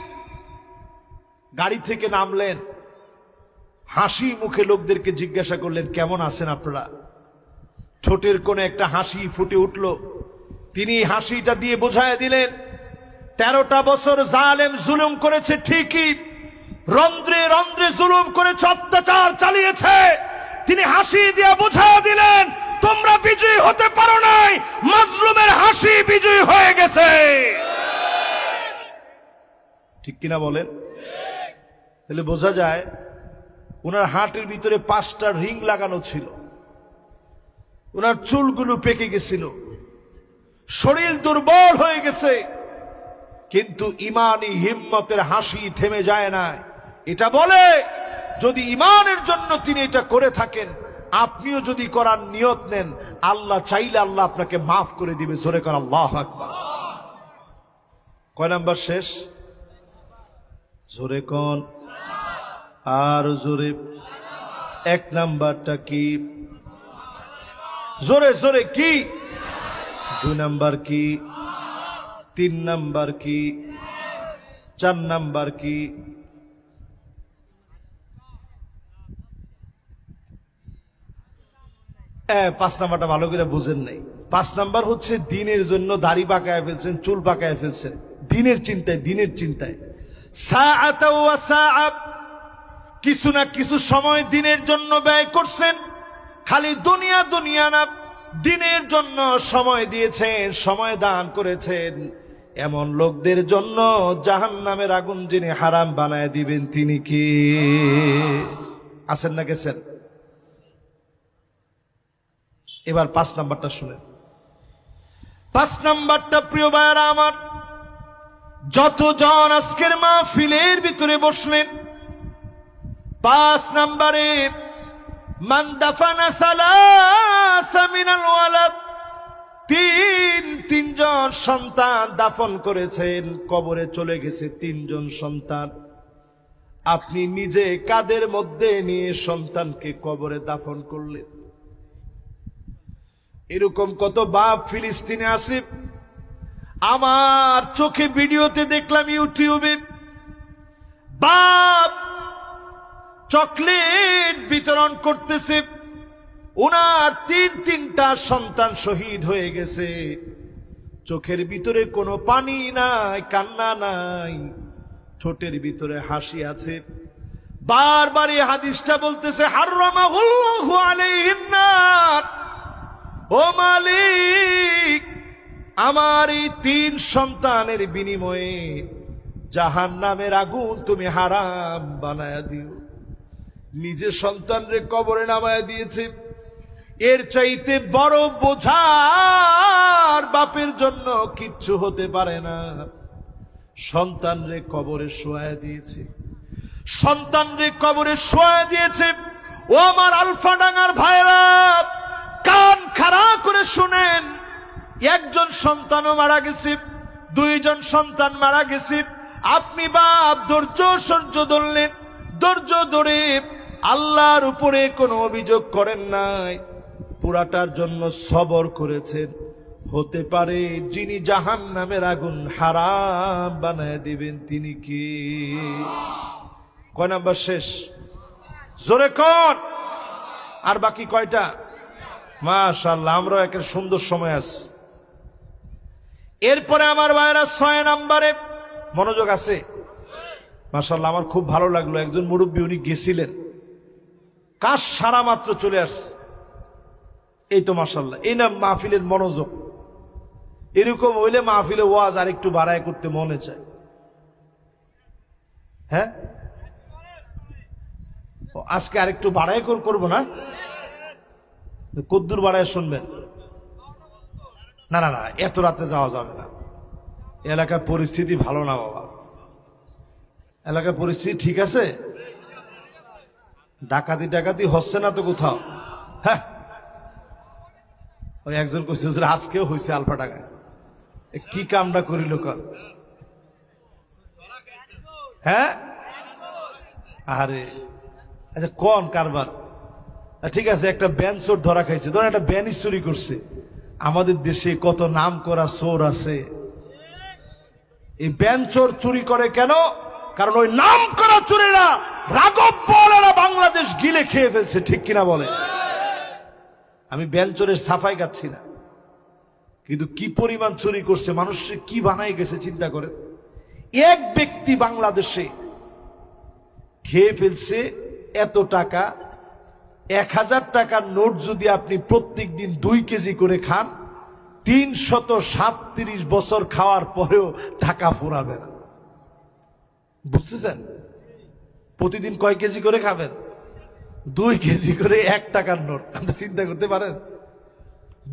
গাড়ি থেকে নামলেন, হাসি মুখে লোকদেরকে জিজ্ঞাসা করলেন কেমন আছেন আপনারা। ঠোঁটের কোণে একটা হাসি ফুটে উঠল। তিনি হাসিটা দিয়ে বোঝায় দিলেন 13টা বছর জালেম জুলুম করেছে ঠিকই, রন্ধ্রে রন্ধ্রে জুলুম করেছে, অত্যাচার চালিয়েছে। তিনি হাসি দিয়ে বোঝায় দিলেন তোমরা বিজয়ী হতে পারো নাই, মাজলুমের হাসি বিজয়ী হয়ে গেছে। ঠিক কিনা বলেন? তাহলে বোঝা যায় ওনার হার্টের ভিতরে 5টা রিং লাগানো ছিল, ওনার চুলগুলো পেকে গেছিল, শরীর দুর্বল হয়ে গেছে, কিন্তু ইমানি হিম্মতের হাসি থেমে যায় না। এটা বলে যদি ইমানের জন্য তিনি এটা করে থাকেন, আপনিও যদি করার নিয়ত নেন, আল্লাহ চাইলে আল্লাহ আপনাকে মাফ করে দিবে। জোরে কর আল্লাহু আকবার। কয় নাম্বার শেষ? জোরে কোন, আর জোরে। এক নাম্বারটা কি? জোরে জোরে কি? দুই নাম্বার কি? তিন নাম্বার কি? চার নাম্বার কি? পাঁচ নাম্বারটা ভালো করে বুঝেন নাই। পাঁচ নাম্বার হচ্ছে দিনের জন্য দাড়ি পাকায় ফেলছেন, চুল পাকায় ফেলছেন, দিনের চিন্তায়, দিনের চিন্তায়। সাআতাও ওয়া সাআ, কিছু না কিছু সময় দিনের জন্য ব্যয় করছেন। খালি দুনিয়া দুনিয়া না, দিনের জন্য সময় দিয়েছেন, সময় দান করেছেন। এমন লোকদের জন্য জাহান্নামের আগুন যিনি হারাম বানায় দিবেন তিনি কি? আছেন না গেছেন? এবার পাঁচ নাম্বারটা শুনেন। পাঁচ নাম্বারটা প্রিয় ভাইরা আমার, যতজন আজকের মাহফিলের ভিতরে বসলেন, পাঁচ নাম্বারে মান দাফানা সালাসা মিনাল ওয়ালাদ, তিনজন সন্তান দাফন করেছেন, কবরে চলে গেছে তিনজন সন্তান। আপনি নিজে কাদের মধ্যে নিয়ে সন্তানকে কবরে দাফন করলেন? এরকম কত বাপ ফিলিস্তিনে আছে। আমার চোখে ভিডিওতে দেখলাম ইউটিউবে, বাপ চকলেট বিতরণ করতেছে, ওনার তিনটা সন্তান শহীদ হয়ে গেছে, চোখের ভিতরে কোনো পানি নাই, কান্না নাই, ঠোঁটের ভিতরে হাসি আছে। বারবার এই হাদিসটা বলতেছে, হারামাহুল্লাহু আলাইহিন নার, ও মালিক আমার এই তিন সন্তানের বিনিময়ে জাহান্নামের আগুন তুমি হারাম বানায়া দিও। নিজে সন্তানরে কবরে নামায়া দিয়েছে, এর চাইতে বড় বোঝার বাপের জন্য কিচ্ছু হতে পারে না। সন্তানরে কবরে শোয়া দিয়েছে, সন্তানরে কবরে শোয়া দিয়েছে। ও আমার আলফাডাঙ্গার ভাইরা, কান খাড়া করে শুনেন, একজন সন্তানও মারা গেছে, দুইজন সন্তান মারা গেছে। আপনি বাপ সহ্য ধরলেন, ধৈর্য ধরে আল্লাহর উপরে কোনো অভিযোগ করেন নাই, পুরাটার জন্য সবর করেছেন। হতে পারে যিনি জাহান্নামের আগুন হারাম বানায় দিবেন তিনি কি? কয় নাম্বার শেষ? জোরে কোন। আর বাকি কয়টা? মাশাআল্লাহ, আমরা একটা সুন্দর সময় আছে। এরপরে আমার ভাইরা ৬ নম্বরে মনোযোগ আছে। মাশাআল্লাহ, আমার খুব ভালো লাগলো, একজন মুরব্বী উনি গেছিলেন, কাজ সারা মাত্র চলে আসছে। এই তো মাশাআল্লাহ, এই না মাহফিলের মনোযোগ। এরকম হইলে মাহফিলে ওয়াজ আর একটু বাড়ায় করতে মনে চায়। হ্যাঁ, আজকে আরেকটু বাড়ায় করবো না? কদ্দুর বাড়ায় শুনবেন? না না না, এত রাতে যাওয়া যাবে না, এলাকার পরিস্থিতি ভালো না বাবা। এলাকার পরিস্থিতি ঠিক আছে? ডাকাতি ডাকাতি হচ্ছে না তো কোথাও? হ্যাঁ, ওই একজন কইছে আজকেও হয়েছে আলফা টাকায়। কি কামটা করিল কাল? হ্যাঁ, আরে আচ্ছা, কোন কারবার? ঠিক আছে, একটা ব্যান চোর ধরা খাইছে, ধরেন একটা ব্যানই চুরি করছে। আমাদের দেশে কত নাম করা চোর আছে। এই ব্যান চোর চুরি করে কেন? কারণ ওই নাম করা চোরেরা, রাঘব বোয়ালেরা বাংলাদেশ গিলে খেয়ে ফেলছে। ঠিক কিনা বলে? আমি ব্যান চোরের সাফাই গাচ্ছি না, কিন্তু কি পরিমাণ চুরি করছে, মানুষের কি বানাই গেছে চিন্তা করে। এক ব্যক্তি বাংলাদেশে খেয়ে ফেলছে এত টাকা। ১০০০ টাকার নোট যদি আপনি প্রত্যেক দিন ২ কেজি করে খান, ৩৩৭ বছর খাওয়ার পরেও টাকা ফুরাবে না। বুঝতেছেন? প্রতিদিন কয় কেজি করে খাবেন? ২ কেজি করে ১ টাকার নোট। আপনি চিন্তা করতে পারেন?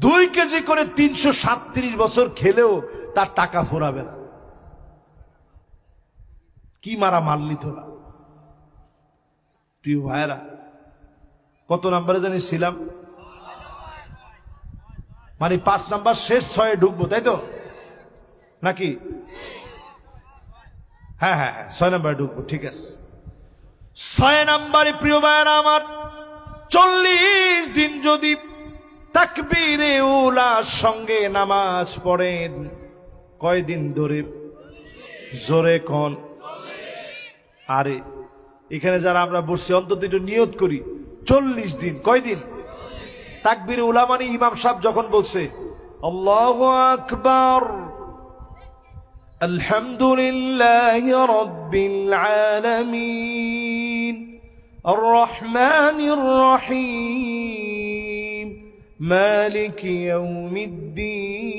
২ কেজি করে ৩৩৭ বছর খেলেও তার টাকা ফুরাবে না। কি মারা মারলি তোরা? প্রিয় ভাইরা, কত নাম্বারে জানি ছিলাম? মানে 5 নাম্বার শেষ, 6-এ ঢুকবো, তাই তো নাকি? হ্যাঁ হ্যাঁ হ্যাঁ, 6 নাম্বারে ঢুকবো, ঠিক আছে। 6 নাম্বারে প্রিয় ভাইরা আমার, 40 দিন যদি তাকবীরে উলার সঙ্গে নামাজ পড়েন, কয়দিন ধরে? জোরে কোন? আরে এখানে যারা আমরা বসছি অন্তত একটু নিয়ত করি, 40 দিন। কয়দিন? তাকবীরে উলা মানে ইমাম সাহেব যখন বলছে আল্লাহু আকবার, আলহামদুলিল্লাহি রাব্বিল আলামিন, আর রহমানির রহিম, মালিকি ইয়াউমিদ্দিন,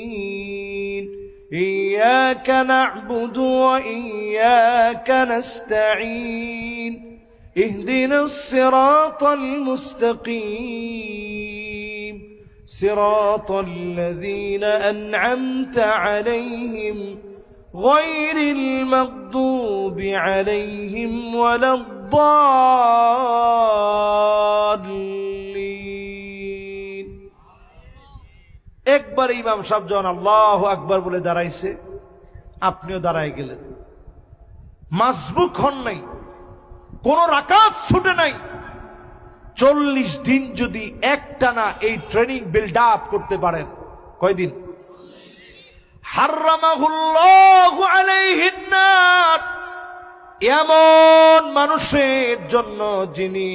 ইয়্যাকা না'বুদু ওয়া ইয়্যাকা নাস্তাঈন, ইহদিনাস সিরাতাল মুস্তাকিম, সিরাতাল লাযীনা আন'আমতা আলাইহিম গায়রিল মাগদুবি আলাইহিম ওয়ালাদ-দাল্লিন। একবার ইমাম সাহেব যখন আল্লাহু আকবার বলে দাঁড়াইছে, আপনিও দাঁড়ায় গেলেন, মাসবুক হন নাই, কোন রাকাত ছুটে নাই। 40 দিন যদি একটানা এই ট্রেনিং বিল্ড আপ করতে পারেন, কয়দিন? হারামাহুল্লাহু আলাইহিন নার, এমন মানুষের জন্য যিনি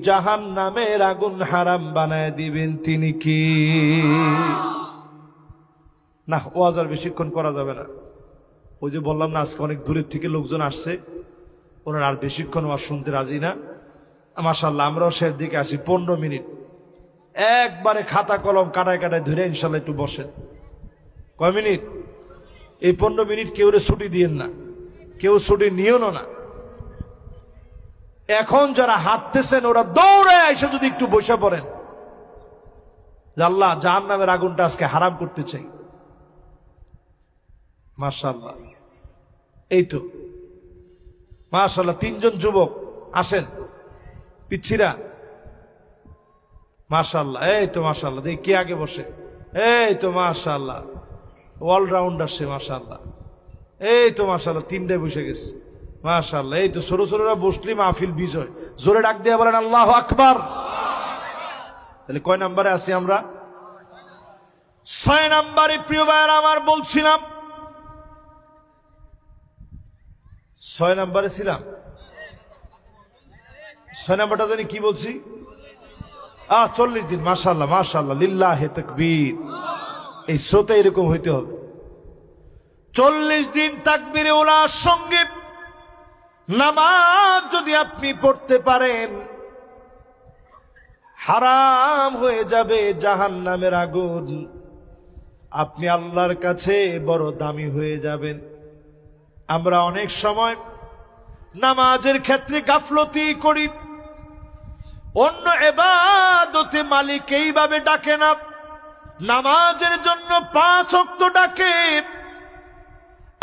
জাহান্নামের আগুন হারাম বানায় দিবেন, তিনি কি? না, ওয়াজ আর বেশিক্ষণ করা যাবে না। ওই যে বললাম না, আজকে অনেক দূরের থেকে লোকজন আসছে, ওনারা আর বেশিক্ষণ ওয়াজ শুনতে রাজি না। মাশাআল্লাহ, আমরাও শেষ দিকে আসি। 15 মিনিট একবারে খাতা কলম কাটায় কাটায় ধরে ইনশাল্লাহ একটু বসেন। কয় মিনিট? এই 15 মিনিট কেউ ছুটি দিয়েন না, কেউ ছুটি নিও না। এখন যারা হাঁটতেছেন ওরা দৌড়ে এসে যদি একটু বসে পড়েন, আল্লাহ জাহান্নামের আগুনটা আজকে হারাম করতে চাই। মাশাআল্লাহ, এই তো মাশাআল্লাহ, 3 জন যুবক আসেন, পিচ্ছিরা। মাশাআল্লাহ, এই তো মাশাআল্লাহ, দেখি কে আগে বসে। এই তো মাশাআল্লাহ, অলরাউন্ডার সে, মাশাআল্লাহ। এই তো মাশাআল্লাহ, 3টায় বসে গেছে, মাশাআল্লাহ। এই তো ছোট ছোটরা বসলি মাহফিল বিজয়। জোরে ডাক দিয়ে বলেন আল্লাহু আকবার। তাহলে কয় নাম্বারে আছি আমরা? 6 নাম্বারে প্রিয় ভাইরা আমার, বলছিলাম 6 নাম্বারে ছিলাম। 6 নাম্বারটা জানি কি বলছি? 40 দিন। মাশাআল্লাহ মাশাআল্লাহ, লিল্লাহি তাকবীর। এই শ্রোতা এরকম হইতে হবে। 40 দিন তাকবীরে উলার সঙ্গে নামাজ যদি আপনি পড়তে পারেন, হারাম হয়ে যাবে জাহান্নামের আগুন। আপনি আল্লাহর কাছে বড় দামি হয়ে যাবেন। আমরা অনেক সময় নামাজের ক্ষেত্রে গাফলতি করি, অন্য ইবাদতে মালিক এইভাবে ডাকে না। নামাজের জন্য 5 ওয়াক্ত ডাকে।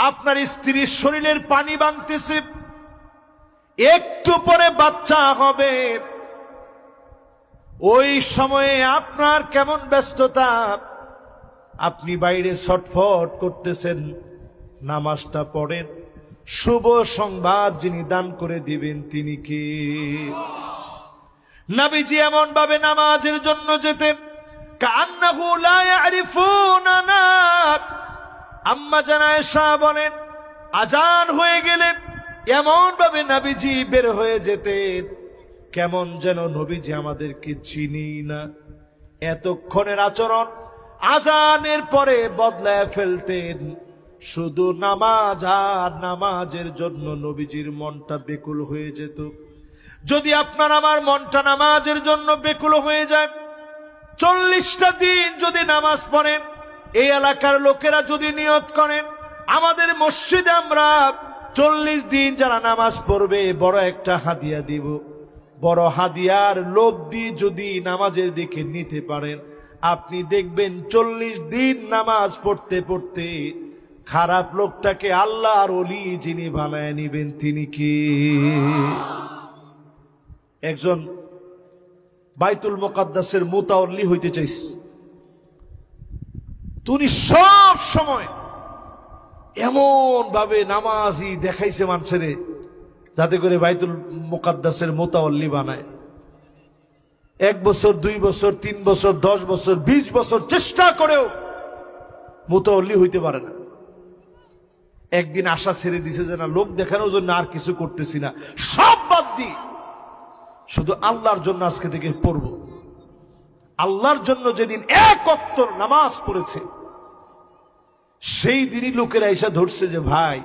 আপনার স্ত্রীর শরীরের পানি ভাঙতেছে, একটু পরে বাচ্চা হবে, ওই সময়ে আপনার কেমন ব্যস্ততা, আপনি বাইরে ছটফট করতেছেন। নামাজটা পড়েন, শুভ সংবাদ যিনি দান করে দিবেন তিনি কে? নবীজি এমন ভাবে নামাজের জন্য যেতেন, কান্নাহু লা ইয়ারিফুনানা। আম্মা জান আয়েশা বলেন, আজান হয়ে গেলে এমন ভাবে নবীজি বের হয়ে যেতেন, কেমন যেন নবীজি আমাদেরকে চিনি না। এতক্ষণের আচরণ আজানের পরে বদলায় ফেলতেন। শুধু নামাজ আর নামাজের জন্য নবীজির মনটা বেকুল হয়ে যেত। যদি আপনার আমার মনটা নামাজের জন্য বেকুল হয়ে যায়, 40টা দিন যদি নামাজ পড়েন, এই এলাকার লোকেরা যদি নিয়ত করেন আমাদের মসজিদে আমরা 40 দিন যারা নামাজ পড়বে বড় একটা হাদিয়া দিব, বড় হাদিয়ার লোভ দিয়ে যদি নামাজের দিকে নিতে পারেন, আপনি দেখবেন 40 দিন নামাজ পড়তে পড়তে খারাপ লোকটাকে আল্লাহর ওলি যিনি বানায় নিবেন তিনি কি? একজন বাইতুল মুকাদ্দাসের মুতাওয়াল্লি হইতে চাইছে। তুমি সব সময় এমন ভাবে নামাজি দেখাইছে মানুষের, যাতে করে বাইতুল মুকাদ্দাসের মুতাওয়াল্লি বানায়। 1 বছর, 2 বছর, 3 বছর, 10 বছর, 20 বছর চেষ্টা করেও মুতাওয়াল্লি হইতে পারে না। একদিন আশা ছেড়ে দিছে যে না, লোক দেখানোর জন্য আর কিছু করতেছি না, সব বাদ দিই, শুধু আল্লাহর জন্য আজকে থেকে পড়ব। আল্লাহর জন্য যেদিন 1 ওয়াক্ত নামাজ পড়েছে, সেই দিনই লোকেরা এসে ধরছে যে ভাই,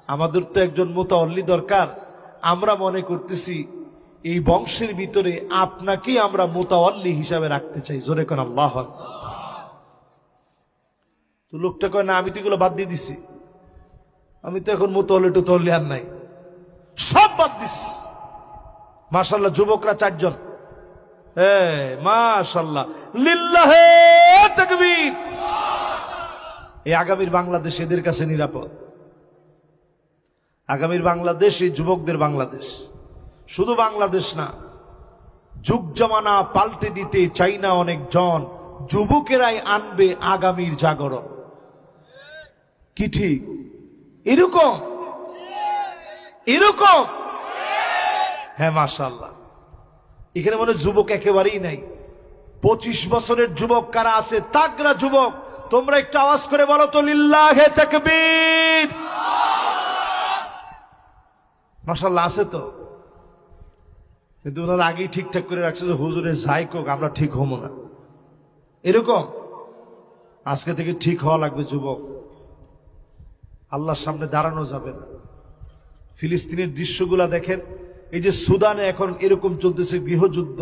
আমাদের তো একজন মুতাওয়াল্লি দরকার। আমরা মনে করতেছি এই বংশের ভিতরে আপনাকেই আমরা মুতাওয়াল্লি হিসাবে রাখতে চাই। জোরে কোন আল্লাহু আকবার। তো লোকটা কয় না, আমি তো এগুলো বাদ দিয়ে দিছি, আমি তো এখন মুতাওয়াল্লি আর নাই, সব বাদ দিস। মাশাআল্লাহ, যুবকরা 4 জন। মাশাআল্লাহ, লিল্লাহে তাকবীর। এই আগামীর বাংলাদেশ এদের কাছে নিরাপদ। আগামীর বাংলাদেশ এই যুবকদের বাংলাদেশ। শুধু বাংলাদেশ না, যুগ জামানা পাল্টে দিতে চাই না অনেক জন, যুবকেরাই আনবে আগামীর জাগরণ। কি ঠিক? এরকম এরকম হ্যাঁ, মাশাআল্লাহ। এখানে মনে যুবক একেবারেই নাই। 25 বছরের যুবক কারা আছে? তাগড়া যুবক। তোমরা একটু আওয়াজ করে বলো তো, লিল্লাহে তাকবীর। মাশাআল্লাহ আছে তো, কিন্তু ওনারা আগেই ঠিকঠাক করে রাখছে যে হুজুরের যাই কোক, আমরা ঠিক হবো না। এরকম আজকে থেকে ঠিক হওয়া লাগবে যুবক। আল্লাহর সামনে দাঁড়ানো যাবে না। ফিলিস্তিনের দৃশ্যগুলা দেখেন। এই যে সুদানে এখন এরকম চলতেছে গৃহযুদ্ধ।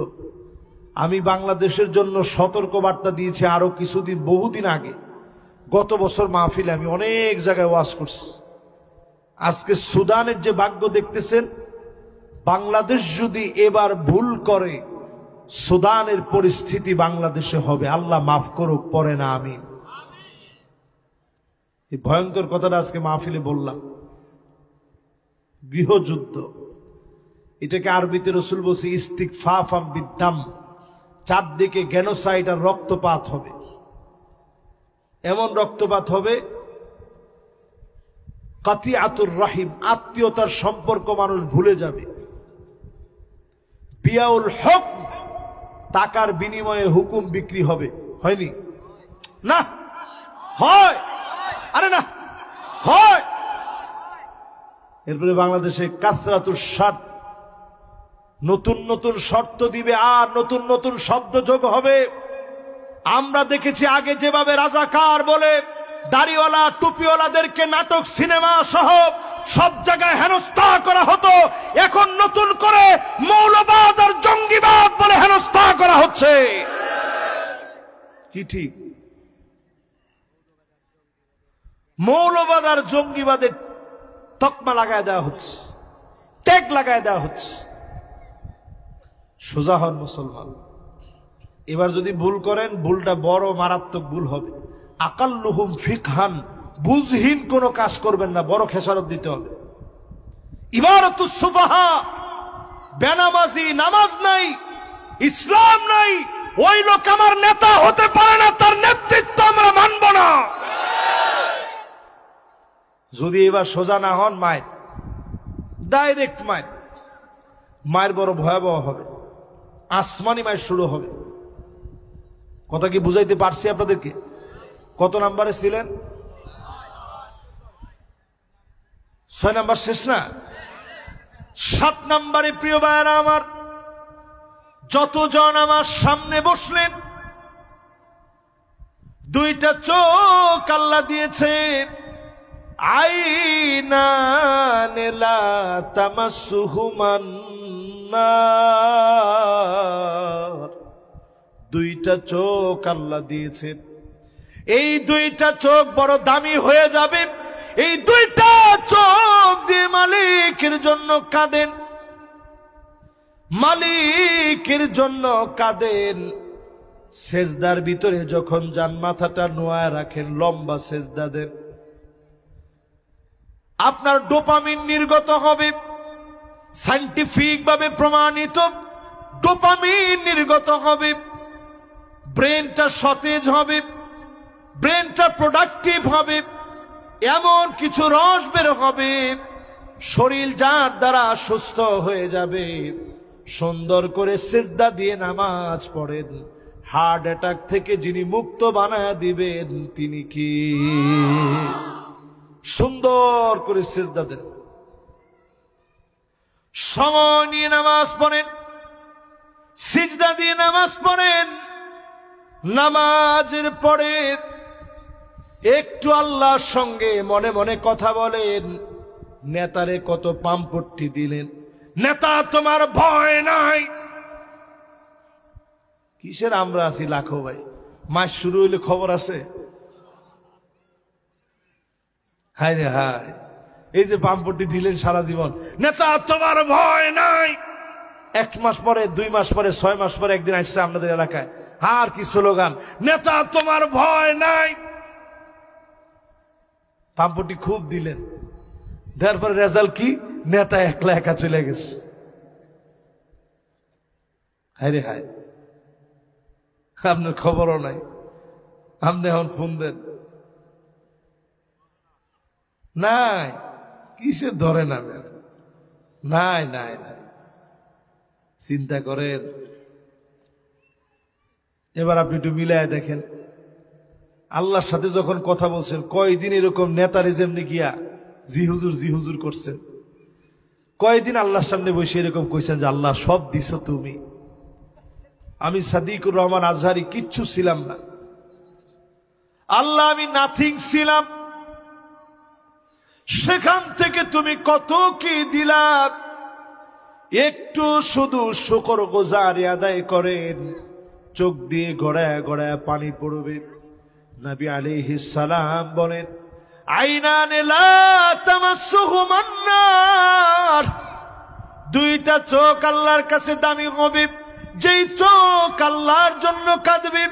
আমি বাংলাদেশের জন্য সতর্ক বার্তা দিয়েছি আরো কিছুদিন, বহুদিন আগে। গত বছর মাহফিলে আমি অনেক জায়গায় ওয়াজ করছি। আজকে সুদানের যে ভাগ্য দেখতেছেন, বাংলাদেশ যদি এবার ভুল করে, সুদানের পরিস্থিতি বাংলাদেশে হবে। আল্লাহ মাফ করুক, পরে না আমিন। এই ভয়ঙ্কর কথাটা আজকে মাহফিলে বললাম। গৃহযুদ্ধ, এটাকে আরবিতে রাসূল বলছে ইস্তিগফাফাম বিদ্দাম। চারদিকে জেনোসাইড আর রক্তপাত হবে। এমন রক্তপাত হবে, কাতিয়াতুর রাহিম, আত্মীয়তার সম্পর্ক মানুষ ভুলে যাবে। বিয়াউল হক, টাকার বিনিময়ে হুকুম বিক্রি হবে। হয়নি? না হয়, আরে না হয়। এরপরে বাংলাদেশে কাসরাতুর শর্ত, নতুন নতুন শর্ত দিবে আর নতুন নতুন শব্দ যোগ হবে। আমরা দেখেছি আগে যেভাবে রাজাকার বলে দাড়িওয়ালা টুপিওয়ালাদেরকে নাটক সিনেমা সহ সব জায়গায় হেনস্থা করা হতো, এখন নতুন করে মৌলবাদ আর জঙ্গিবাদ বলে হেনস্থা করা হচ্ছে। কি ঠিক? মৌলবাদ আর জঙ্গিবাদের তকমা লাগায় দেওয়া হচ্ছে, ট্যাগ লাগায় দেওয়া হচ্ছে। সোজা হন মুসলমান। এবার যদি ভুল করেন, ভুলটা বড় মারাত্মক ভুল হবে। আকাল্লুহুম ফিকহান, বুঝহীন কোনো কাজ করবেন না, বড় খেসারত দিতে হবে। ইমারাতুস সুফাহা, বেনামাজি, নামাজ নাই, ইসলাম নাই, ওই লোক আমার নেতা হতে পারে না, তার নেতৃত্ব আমরা মানব না। যদি এবার সোজা না হন, মায়ের ডাইরেক্ট মায়ের বড় ভয়াবহ হবে। আসমানি মায়ের শুরু হবে। কথা কি বুঝাইতে পারছি আপনাদেরকে? কত নাম্বারে ছিলেন? 6 নাম্বার শেষ না? 7 নাম্বারে প্রিয় ভাইয়েরা আমার, যতজন আমার সামনে বসলেন, 2টা চোখ আল্লাহ দিয়েছে। আইনান লা তামাসসুহুমান নার, 2টা চোখ আল্লাহ দিয়েছেন। এই 2টা চোখ বড় দামি হয়ে যাবে। এই 2টা চোখ দিয়ে মালিকের জন্য কাঁদেন, মালিকের জন্য কাঁদেন। সেজদার ভিতরে যখন যান, মাথাটা নোয়ায় রাখেন, লম্বা সেজদা দেন, আপনার ডোপামিন নির্গত হবে। সায়েন্টিফিক ভাবে প্রমাণিত, ডোপামিন নির্গত হবে, ব্রেনটা সতেজ হবে, ব্রেনটা প্রোডাক্টিভ হবে, এমন কিছু রস বের হবে, শরীর যার দ্বারা সুস্থ হয়ে যাবে। সুন্দর করে সিজদা দিয়ে নামাজ পড়েন, হার্ট অ্যাটাক থেকে যিনি মুক্ত বানায় দিবেন তিনি কি? সুন্দর করে সিজদা দেন, সময় নিয়ে নামাজ পড়েন, সিজদা দিয়ে নামাজ পড়েন। নামাজের পরে একটু আল্লাহর সঙ্গে মনে মনে কথা বলেন। নেতারে কত পাম্পট্টি দিলেন, নেতা তোমার ভয় নাই? কিসের আমরা আছি লাখো ভাই, মাস শুরু হইলে খবর আছে? হায় রে হায়, এই যে পাম্পট্টি দিলেন সারা জীবন, নেতা তোমার ভয় নাই। 1 মাস পরে, 2 মাস পরে, 6 মাস পরে একদিন আসছে আপনাদের এলাকায়, আর কি স্লোগান, নেতা তোমার ভয় নাই। পাম্পটি খুব দিলেন, তারপরে রেজাল্ট কি? নেতা একলা একা চলে গেছে। হায় রে হায়, আপনার খবরও নাই, আপনি এখন ফোন দেন নাই, কিসের ধরে না? নাই নাই নাই, চিন্তা করেন। এবার আপনি একটু মিলায় দেখেন, আল্লাহর সাথে যখন কথা বলছেন, কয়দিন এরকম নেতারে যেমনি গিয়া জি হুজুর করছেন? কয়দিন আল্লাহর সামনে বসে এরকম কইছেন যে আল্লাহ সব দিছো তুমি, আমি সাদিকুর রহমান আজহারি কিচ্ছু ছিলাম না, আল্লাহ আমি নাথিং ছিলাম, সেখান থেকে তুমি কত কি দিলা। একটু শুধু শুকর গুজারি আদায় করেন, চোখ দিয়ে গড়ায় গড়ায় পানি পড়বে। নবী আলাইহিস সালাম বলেন, আইনানে লা তামাসসুহুমান নার, 2টা চোখ আল্লাহর কাছে দামি হবে, যেই চোখ আল্লাহর জন্য কাঁদবে,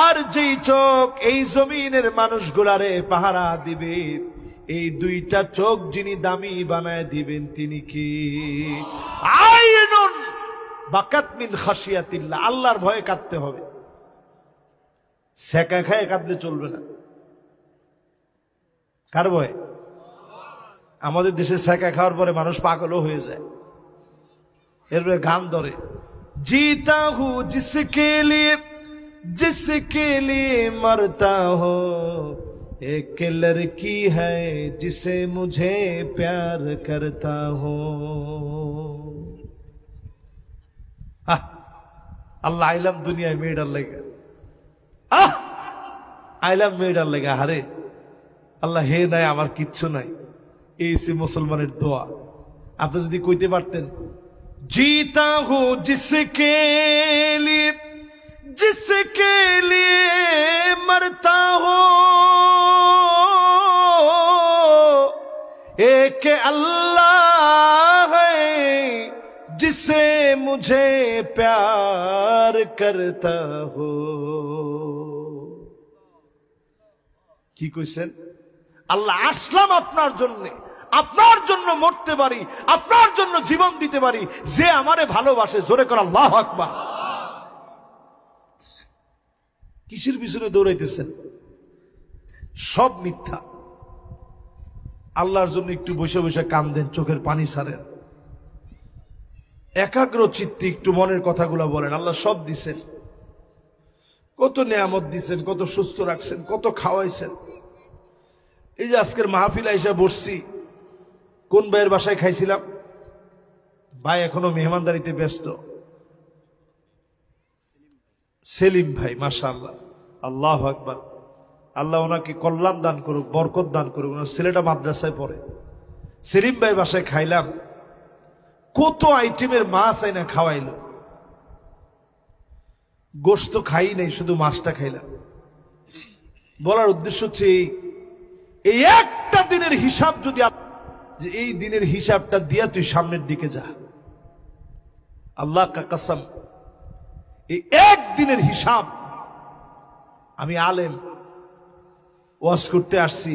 আর যেই চোখ এই জমিনের মানুষগুলারে পাহারা দিবে। এই 2টা চোখ যিনি দামি বানায় দিবেন তিনি কি? আইনুন বাকাত মিন খাশিয়াতিল্লাহ, আল্লাহর ভয়ে কাঁদতে হবে, সেকা খায় কাঁদলে চলবে না। কার ভয়ে? আমাদের দেশে সেকা খাওয়ার পরে মানুষ পাগলও হয়ে যায়, এরপরে গান ধরে, जीता हूं जिसके लिए मरता हो, एक लड़की है जिसे मुझे प्यार करता हो। আল্লাহ আইলাম দুনিয়ায় মেয়েটার লেগে, আইলাম মেয়েটার লেগে। হারে আল্লাহ, হে নাই আমার কিচ্ছু নাই, এই সে মুসলমানের দোয়া। আপনি যদি কইতে পারতেন, जीता हूं जिसके लिए मरता हो, एक अल्लाह है जिसे मुझे प्यार करता हो। কি কইছেন? আল্লাহ আসলাম আপনার জন্য, আপনার জন্য মরতে পারি, আপনার জন্য জীবন দিতে পারি, যে আমারে ভালোবাসে। জোরে করে আল্লাহু আকবার। কিসের পিছনে দৌড়াইতেছেন? সব মিথ্যা। আল্লাহর জন্য একটু বসে বসে কান্দেন, চোখের পানি ছাড়েন, একাগ্র চিত্তে একটু মনের কথাগুলো বলেন। আল্লাহ সব দিছেন, কত নেয়ামত দিছেন, কত সুস্থ রাখছেন, কত খাওয়াইছেন। এই যে আজকের মাহফিল আইসা বসছি, কোন ভাইয়ের বাসায় খাইছিলাম? ভাই এখনো মেহমানদারিতে ব্যস্ত, সেলিম ভাই, মাশাআল্লাহ, আল্লাহু আকবার। আল্লাহ ওনাকে কল্যাণ দান করুক, বরকত দান করুক। ওনার ছেলেটা মাদ্রাসায় পড়ে। সেলিম ভাই বাসায় খাইলাম, কত আইটেমের মাছ আইনা খাওয়াইলো। গোশত খাই নাই, শুধু মাছটা খাইলাম। বলার উদ্দেশ্য হচ্ছে এই একটা দিনের হিসাব যদি, যে এই দিনের হিসাবটা দিয়া তুই সামনের দিকে যা, আল্লাহ কা কসম, এই একদিনের হিসাব। আমি আলেম, ওয়াজ করতে আসছি,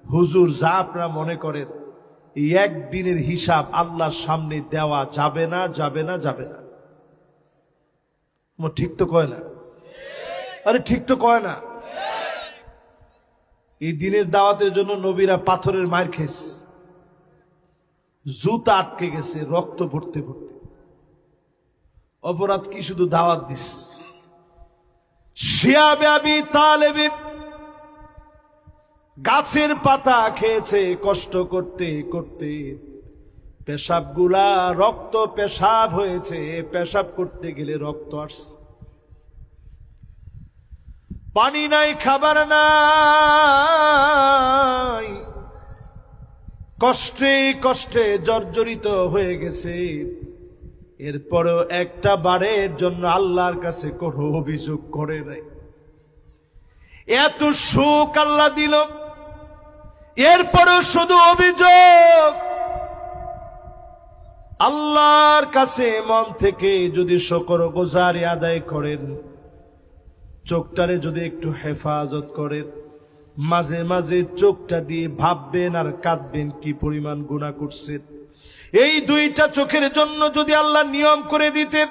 হুজুর যা আপনারা মনে করেন, এই একদিনের হিসাব আল্লাহর সামনে দেওয়া যাবে না, যাবে না, যাবে না। ঠিক তো কয় না? আরে ঠিক তো কয় না? এই দিনের দাওয়াতের জন্য নবীরা পাথরের মার খেয়েছে, জুতা আটকে গেছে, রক্ত ভরতে ভরতে। অপরাধ কি? শুধু দাওয়াত দিস। শিয়াবে আবি তালেব গাছের পাতা খেয়েছে কষ্ট করতে করতে, পেশাব গুলা রক্ত পেশাব হয়েছে, পেশাব করতে গেলে রক্ত আসছে। পানি নাই, খাবার নাই, কষ্টে কষ্টে জর্জরিত হয়ে গেছে। এরপরেও একটা বারের জন্য আল্লাহর কাছে কোনো অভিযোগ করে নাই। এত সুখ আল্লাহ দিল, এরপরেও শুধু অভিযোগ। আল্লাহর কাছে মন থেকে যদি শুকরগুজারি আদায় করেন, চোখটারে যদি একটু হেফাজত করেন, মাঝে মাঝে চোখটা দিয়ে ভাববেন আর কাঁদবেন কি পরিমাণ গুনাহ করছেন। এই দুইটা চোখের জন্য যদি আল্লাহ নিয়ম করে দিতেন,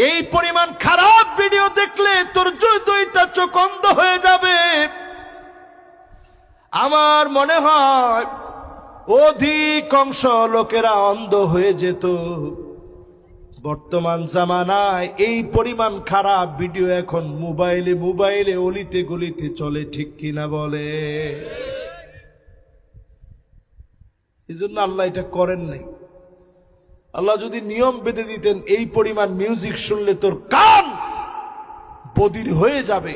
এই পরিমাণ খারাপ ভিডিও দেখলে তোর দুইটা চোখ অন্ধ হয়ে যাবে, আমার মনে হয় অধিকাংশ লোকেরা অন্ধ হয়ে যেত। বর্তমান জামানায় এই পরিমাণ খারাপ ভিডিও এখন মোবাইলে মোবাইলে অলিতে গলিতে চলে, ঠিক কিনা বলে? এই জন্য আল্লাহ এটা করেন নাই। আল্লাহ যদি নিয়ম বেঁধে দিতেন, এই পরিমাণ মিউজিক শুনলে তোর কান বধির হয়ে যাবে,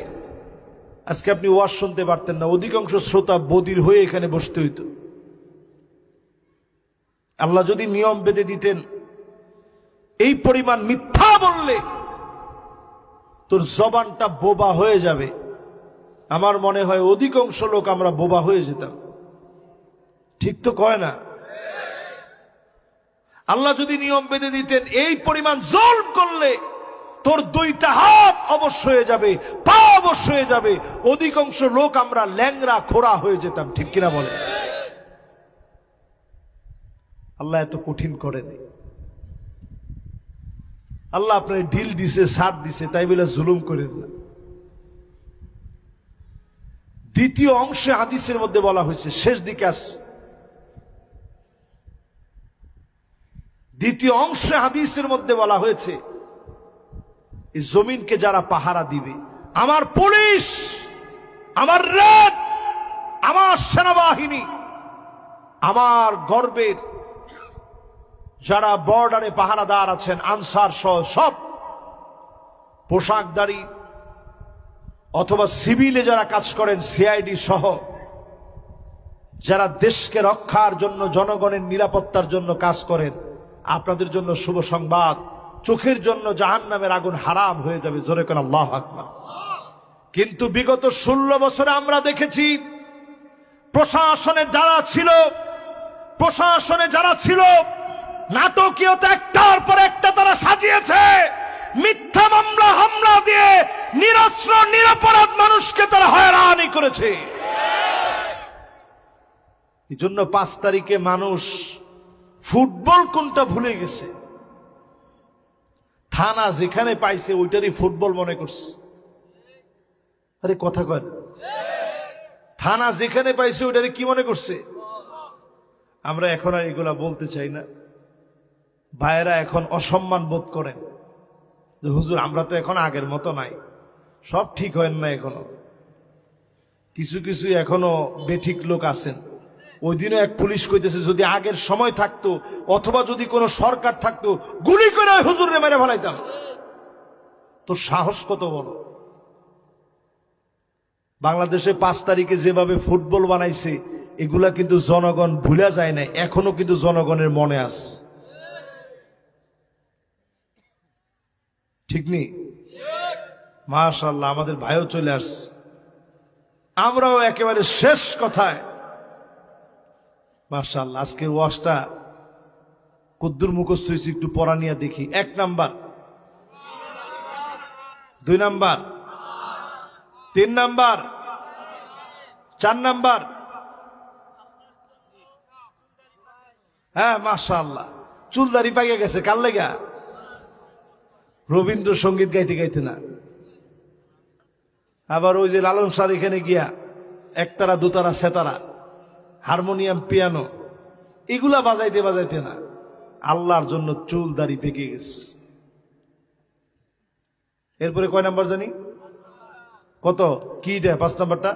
আজকে আপনি ওয়াজ শুনতে পারতেন না। অধিকাংশ শ্রোতা বধির হয়ে এখানে বসতে হইত। আল্লাহ যদি নিয়ম বেঁধে দিতেন, এই পরিমাণ মিথ্যা বললে তোর জবানটা বোবা হয়ে যাবে, আমার মনে হয় অধিকাংশ লোক আমরা বোবা হয়ে যেতাম। ঠিক তো কয় না? আল্লাহ যদি নিয়ম বেঁধে দিতেন, এই পরিমাণ জুলম করলে তোর দুইটা হাত অবশ্য হয়ে যাবে, পা অবশ্য হয়ে যাবে, অধিকাংশ লোক আমরা ল্যাংরা খোড়া হয়ে যেতাম। ঠিক কিনা বলে? আল্লাহ এত কঠিন করেনি। আল্লাহ আপনার ঢিল দিছে, সাথ দিছে, তাই বলে জুলুম করেন না। দ্বিতীয় অংশে হাদিসের মধ্যে বলা হয়েছে, শেষ দিকে আস, দ্বিতীয় অংশে হাদিসের মধ্যে বলা হয়েছে, এই জমিনকে যারা পাহারা দিবে, আমার পুলিশ, আমার র্যাব, আমার সেনাবাহিনী, আমার গর্বের যারা বর্ডারে পাহারাদার আছেন, আনসার সহ সব পোশাকধারী অথবা সিভিলে যারা কাজ করেন, সিআইডি সহ যারা দেশকে রক্ষার জন্য, জনগণের নিরাপত্তার জন্য কাজ করেন, আপনাদের জন্য শুভ সংবাদ, চোখের জন্য জাহান্নামের আগুন হারাম হয়ে যাবে। জোরে কোন আল্লাহু আকবার। কিন্তু বিগত 16 বছরে আমরা দেখেছি, প্রশাসনে যারা ছিল নাটকীয়তা একটার পর একটা তারা সাজিয়েছে, মিথ্যা মামলা হামলা দিয়ে নিরস্ত্র নিরপরাধ মানুষকে তারা হয়রানি করেছে। এই জন্য 5 তারিখে মানুষ ফুটবল কোনটা ভুলে গেছে। থানা যেখানে পাইছে ওইটারই ফুটবল মনে করছে। আরে কথা কয় না? থানা যেখানে পাইছে ওইটারই কি মনে করছে? আমরা এখন আর এগুলা বলতে চাই না। ভাইয়েরা এখন অসম্মান বোধ করেন যে হুজুর আমরা তো এখন আগের মতো নাই, সব ঠিক হয় না। এখনো কিছু কিছু এখনো বেঠিক লোক আছেন। ওই দিনও এক পুলিশ কইতেছে, যদি আগের সময় থাকতো অথবা যদি কোনো সরকার থাকতো, গুলি করে হুজুরে মেরে ফেলাইতাম। তোর সাহস কত বড়! বাংলাদেশে 5 তারিখে যেভাবে ফুটবল বানাইছে, এগুলা কিন্তু জনগণ ভুলা যায় না, এখনো কিন্তু জনগণের মনে আছে। ঠিক নেই? মাশাআল্লাহ, আমাদের ভাইও চলে আসছে। আমরাও একেবারে শেষ কথায় মাশাআল্লাহ আজকের ওয়াজটা কদ্দুর মুখস্থ হয়েছে, একটু পড়া নিয়ে দেখি। 1 নাম্বার, 2 নাম্বার, 3 নাম্বার, 4 নাম্বার, হ্যাঁ মাশাআল্লাহ, চুলদারি পাইয়া গেছে কার লেগা? রবীন্দ্রসঙ্গীত গাইতে গাইতে না। আবার ওই যে লালন স্যার এখানে গিয়া একতারা দুতারা সেতারা হারমোনিয়াম পিয়ানো এগুলা বাজাইতে বাজাইতে না, আল্লাহর জন্য চুল দাড়ি পেকে গেছে। এরপরে কয় নাম্বার জানি? কত কি এটা 5 নাম্বারটা?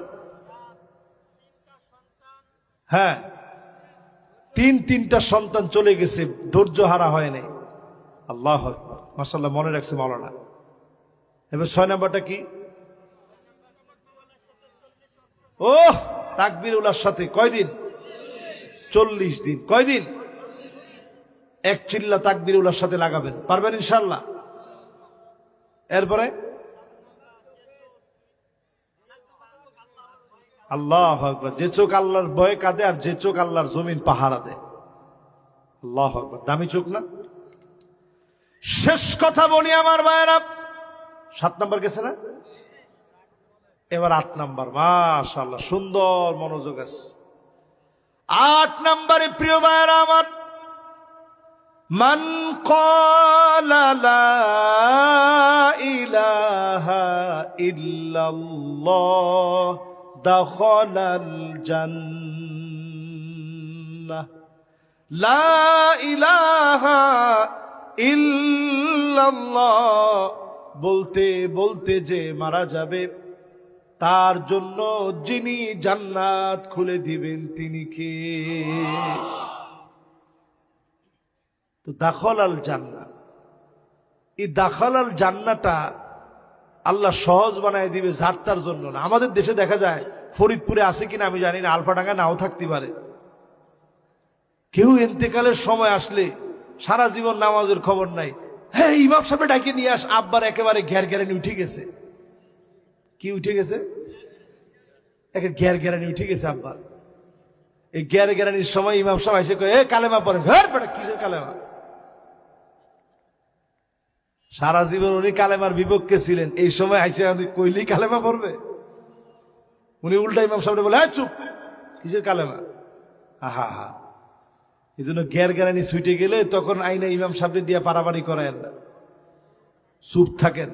হ্যাঁ, তিনটা সন্তান চলে গেছে, ধৈর্য হারা হয় নাই। আল্লাহু আকবার, মাশাআল্লাহ, মনে রাখছে মাওলানা। এবার 6 নাম্বারটা কি? ও তাকবীর উলার সাথে কয়দিন? 40 দিন। কয়দিন? এক চিল্লা তাকবীর উলার সাথে লাগাবেন, পারবেন ইনশাআল্লাহ। এরপরে আল্লাহু আকবার, যে চোখ আল্লাহর ভয়ে কাঁদে আর যে চোখ আল্লাহর জমিন পাহারা দেয়। আল্লাহু আকবার, দামি চোখ না? শেষ কথা বলি আমার ভাইয়েরা, 7 নাম্বার গেছে না? এবার 8 নাম্বার। মাশাআল্লাহ, সুন্দর মনোযোগ আছে। 8 নাম্বারে প্রিয় ভাইয়েরা আমার, মান ক্বালা লা ইলাহা ইল্লাল্লাহ দাখালাল জান্নাহ। লা ইলাহা ইল্লাল্লাহ বলতে বলতে যে মারা যাবে, তার জন্য যিনি জান্নাত খুলে দিবেন তিনি কে? তো দাখালাল জান্নাহ, এই দাখালাল জান্নাহটা আল্লাহ সহজ বানায় দিবে যার তার জন্য না। আমাদের দেশে দেখা যায়, ফরিদপুরে আছে কিনা আমি জানি না, আলফাডাঙ্গা নাও থাকতে পারে, কেউ ইন্তেকালের সময় আসলে সারা জীবন নামাজের খবর নাই, হ্যাঁ ইমাম সাহেব ডাকে নিয়ে আস, আব্বার একেবারে ঘেরঘেরানি উঠে গেছে। কি উঠে গেছে? একে ঘেরঘেরানি উঠে গেছে আব্বার। এই ঘেরঘেরানির সময় ইমাম সাহেব এসে কয়, এ কালেমা পড়েন। ঘর বেটা, কিসের কালেমা? সারা জীবন উনি কালেমার বিপক্ষে ছিলেন, এই সময় আইসে উনি কইলেই কালেমা পড়বে? উনি উল্টা ইমাম সাহেব বলে, হ্যাঁ চুপ, কিসের কালেমা? আহা হা, এই জন্য ঘেরঘেরানি ছুটে গেলে তখন আইনে ইমাম সাহেব দিয়ে পারাপারি করায় না, চুপ থাকেন,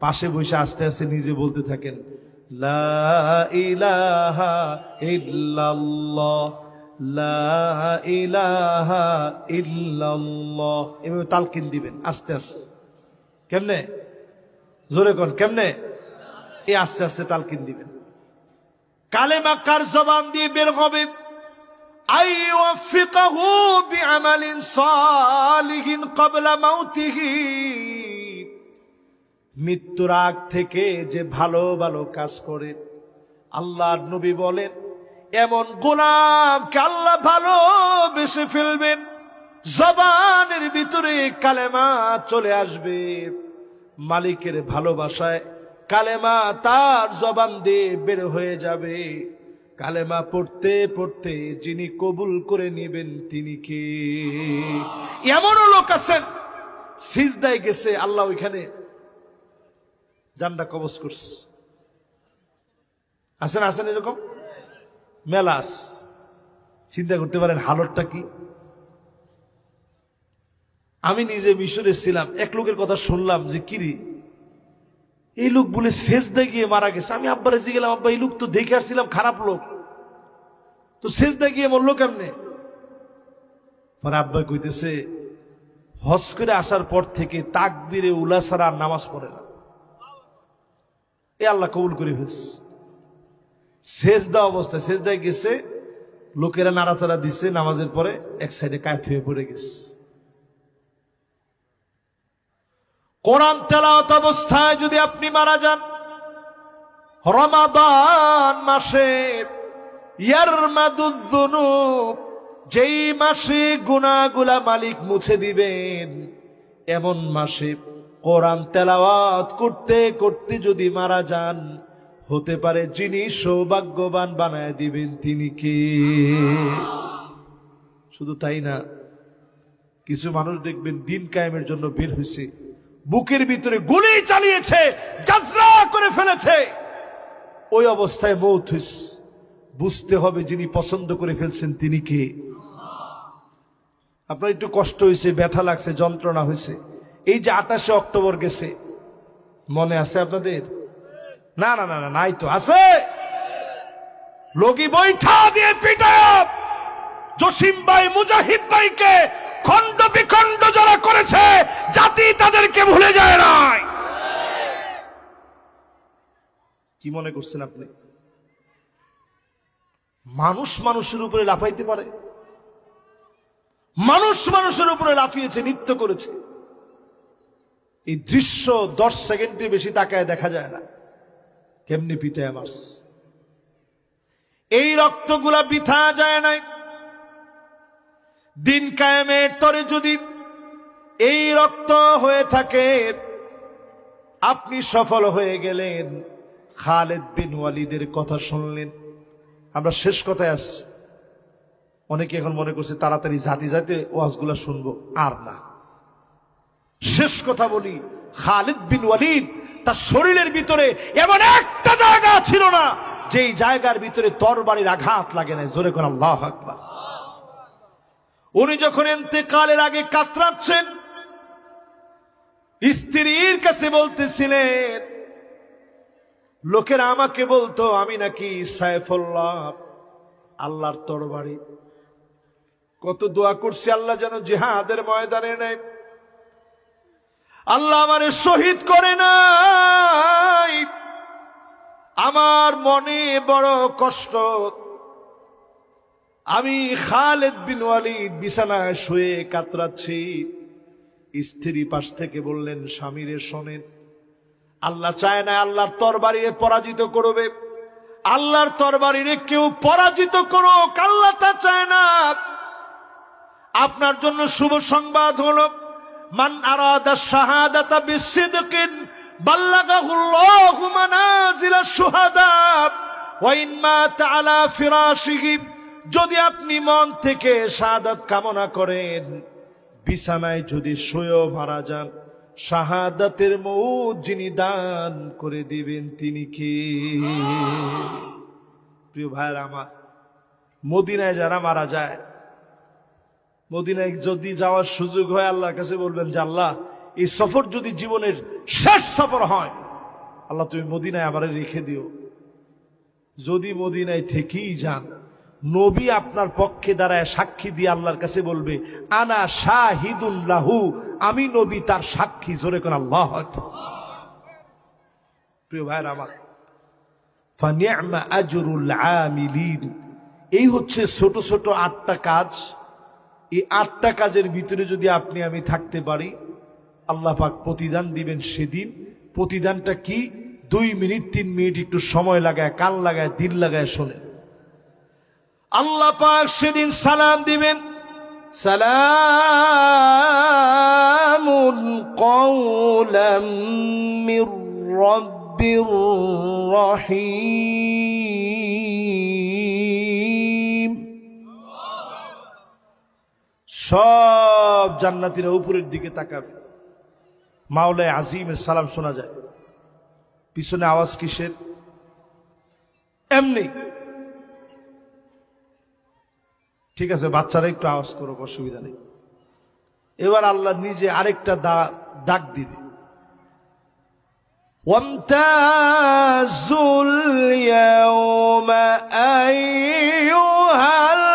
পাশে বসে আস্তে আস্তে নিজে বলতে থাকেন, লা ইলাহা ইল্লাল্লাহ, লা ইলাহা ইল্লাল্লাহ। এভাবে তালকিন দিবেন আস্তে আস্তে। কেমনে? জোরে কোন কেমনে? এই আস্তে আস্তে তালকিন দিবেন। কালেমা কার জবান দিয়ে বের হবে? আইওয়াফিকাহু বিআমালিন সালিহিন ক্বাবলা মাউতিহি, মৃত্যুর আগ থেকে যে ভালো ভালো কাজ করে, আল্লাহর নবী বলেন এমন গোলামকে আল্লাহ ভালোবেসে ফেলবেন, জবানের ভিতরে কালেমা চলে আসবে, মালিকের ভালোবাসায় কালেমা তার জবান দিয়ে বের হয়ে যাবে। কালেমা পড়তে পড়তে যিনি কবুল করে নেবেন তিনি কে? এমনও লোক আছেন সিজদায় গেছে, আল্লাহ ওইখানে জানটা কবজ করছে। আছেন আছেন এরকম মেলাস। চিন্তা করতে পারেন হালতটা কি? আমি নিজে মিশরে ছিলাম, এক লোকের কথা শুনলাম যে কিরি এই লোক বলে সেজদায় গিয়ে মারা গেছে। আমি আব্বারে জিজ্ঞেস গেলাম, আব্বা এই লোক তো দেখে আসছিলাম খারাপ লোক, তো সেজদায় গিয়ে মরলো কেমনে? পরে আব্বা কইতেছে হজ করে আসার পর থেকে তাকবীরে উলা ছাড়া নামাজ পড়ে না, এ আল্লাহ কবুল করে ফেলছে। সেজদা অবস্থায় সেজদায় গেছে, লোকেরা নাড়াচাড়া দিচ্ছে, নামাজের পরে এক সাইডে কায়ত হয়ে পড়ে গেছে। কোরআন তেলাওয়াত অবস্থায় যদি আপনি মারা যান, রমাদান মাসে ইয়ারমাদুয যুনুব, যেই মাসে গুনাহগুলা মালিক মুছে দিবেন, এমন মাসে কোরআন তেলাওয়াত করতে করতে যদি মারা যান, হতে পারে যিনি সৌভাগ্যবান বানায় দিবেন তিনি কে? শুধু তাই না, কিছু মানুষ দেখবেন দিন কায়েমের জন্য বের হয়েছে, বুকের ভিতরে গুলি চালিয়েছে, জাজরা করে ফেলেছে, ওই অবস্থায় মৌত হইছে। বুঝতে হবে যিনি পছন্দ করে ফেলছেন তিনি কে। আপনার একটু কষ্ট হয়েছে, ব্যথা লাগছে, যন্ত্রণা হয়েছে। এই যে 28 অক্টোবর গেছে, মনে আছে আপনাদের? না না না না, নাই তো। আছে লগি বৈঠা দিয়ে পিটায় জসিম ভাই, মুজাহিদ ভাইকে খণ্ড বিখণ্ড যারা করেছে, জাতি তাদেরকে ভুলে যায় নাই। কি মনে করছেন আপনি মানুষ মানুষের উপরে লাফাইতে পারে? মানুষ মানুষের উপরে লাফিয়েছে, নৃত্য করেছে। এই দৃশ্য 10 সেকেন্ডে বেশি তাকায় দেখা যায় না, কেমনি পিটায় মারস। এই রক্তগুলা বৃথা যায় নাই। দিন কায়েমের তরে যদি এই রক্ত হয়ে থাকে, আপনি সফল হয়ে গেলেন। খালেদ বিন ওয়ালিদের কথা শুনলেন। আমরা শেষ কথায় আসছি। অনেকে এখন মনে করছে তাড়াতাড়ি জাতি জাতি ওয়াজগুলা শুনবো, আর না, শেষ কথা বলি। খালিদ বিন ওয়ালিদ তার শরীরের ভিতরে এমন একটা জায়গা ছিল না যেই জায়গার ভিতরে তরবারির আঘাত লাগে না। জোরে কোন আল্লাহু আকবার। উনি যখন ইন্তেকালের আগে কাতরাচ্ছেন, স্ত্রীর কাছে বলতেছিলেন, লোকেরা আমাকে বলতো আমি নাকি সাইফুল্লাহ, আল্লাহর তরবারি। কত দোয়া করছি আল্লাহ যেন জিহাদের ময়দানে নেয়, আল্লাহ আমারে শহীদ করে নাই। আমার মনে বড় কষ্ট। আমি খালেদ বিন ওয়ালিদ বিছানায় শুয়ে কাতরাচ্ছি। স্ত্রী পাশ থেকে বললেন, স্বামীরে শোনেন, আল্লাহ চায় না আল্লাহর তরবারিরে পরাজিত করবে। আল্লাহর তরবারিরে কেউ পরাজিত করুক, আল্লাহ তা চায় না। আপনার জন্য শুভ সংবাদ হলো, মান আরাদা শাহাদাতা বিসিদকিন বাল্লাগাহুল্লাহু মানাজিলাশ শুহাদা ওয়া ইন মাতা আলা ফিরাশিহি। যদি আপনি মন থেকে শাহাদাত কামনা করেন, বিছানায় যদি শুয়েও মারা যান, শাহাদাতের মউত যিনি দান করে দিবেন তিনি কে? প্রিয় ভাইরা আমার, মদিনায় যারা মারা যায়, মদিনায় যদি যাওয়ার সুযোগ হয়, আল্লাহর কাছে বলবেন যে আল্লাহ, এই সফর যদি জীবনের শেষ সফর হয়, আল্লাহ তুমি মদিনায় আমারে রেখে দিও। যদি মদিনায় থেকেই যান, নবী আপনার পক্ষে দাঁড়ায় সাক্ষী দিয়ে আল্লাহর কাছে বলবে, আনা শাহিদুন লাহু, আমি নবী তার সাক্ষী। জোরে কোন আল্লাহু আকবার। প্রিয় ভাইরা আমার, ফানি'মা আজরুল আমিলিন। এই হচ্ছে ছোট ছোট 8টা কাজ। এই 8টা কাজের ভিতরে যদি আপনি আমি থাকতে পারি, আল্লাহ পাক প্রতিদান দিবেন সেদিন। প্রতিদানটা কি? 2 মিনিট 3 মিনিট একটু সময় লাগায়, কান লাগায়, দিল লাগায় শোনেন। আল্লাহ পাক সেদিন সালাম দিবেন, সালামুন কওলাম মির রাব্বির রহিম। সব জান্নাতীরা উপরের দিকে তাকাবে, মাওলায়ে আজিমের সালাম শোনা যায়। পিছনে আওয়াজ কিসের? এমনি। ঠিক আছে, বাচ্চারা একটু আওয়াজ করো, অসুবিধা নেই। এবার আল্লাহ নিজে আরেকটা ডাক দিবে, ওয়ামতাজুল ইয়াওমা আইয়ুহাল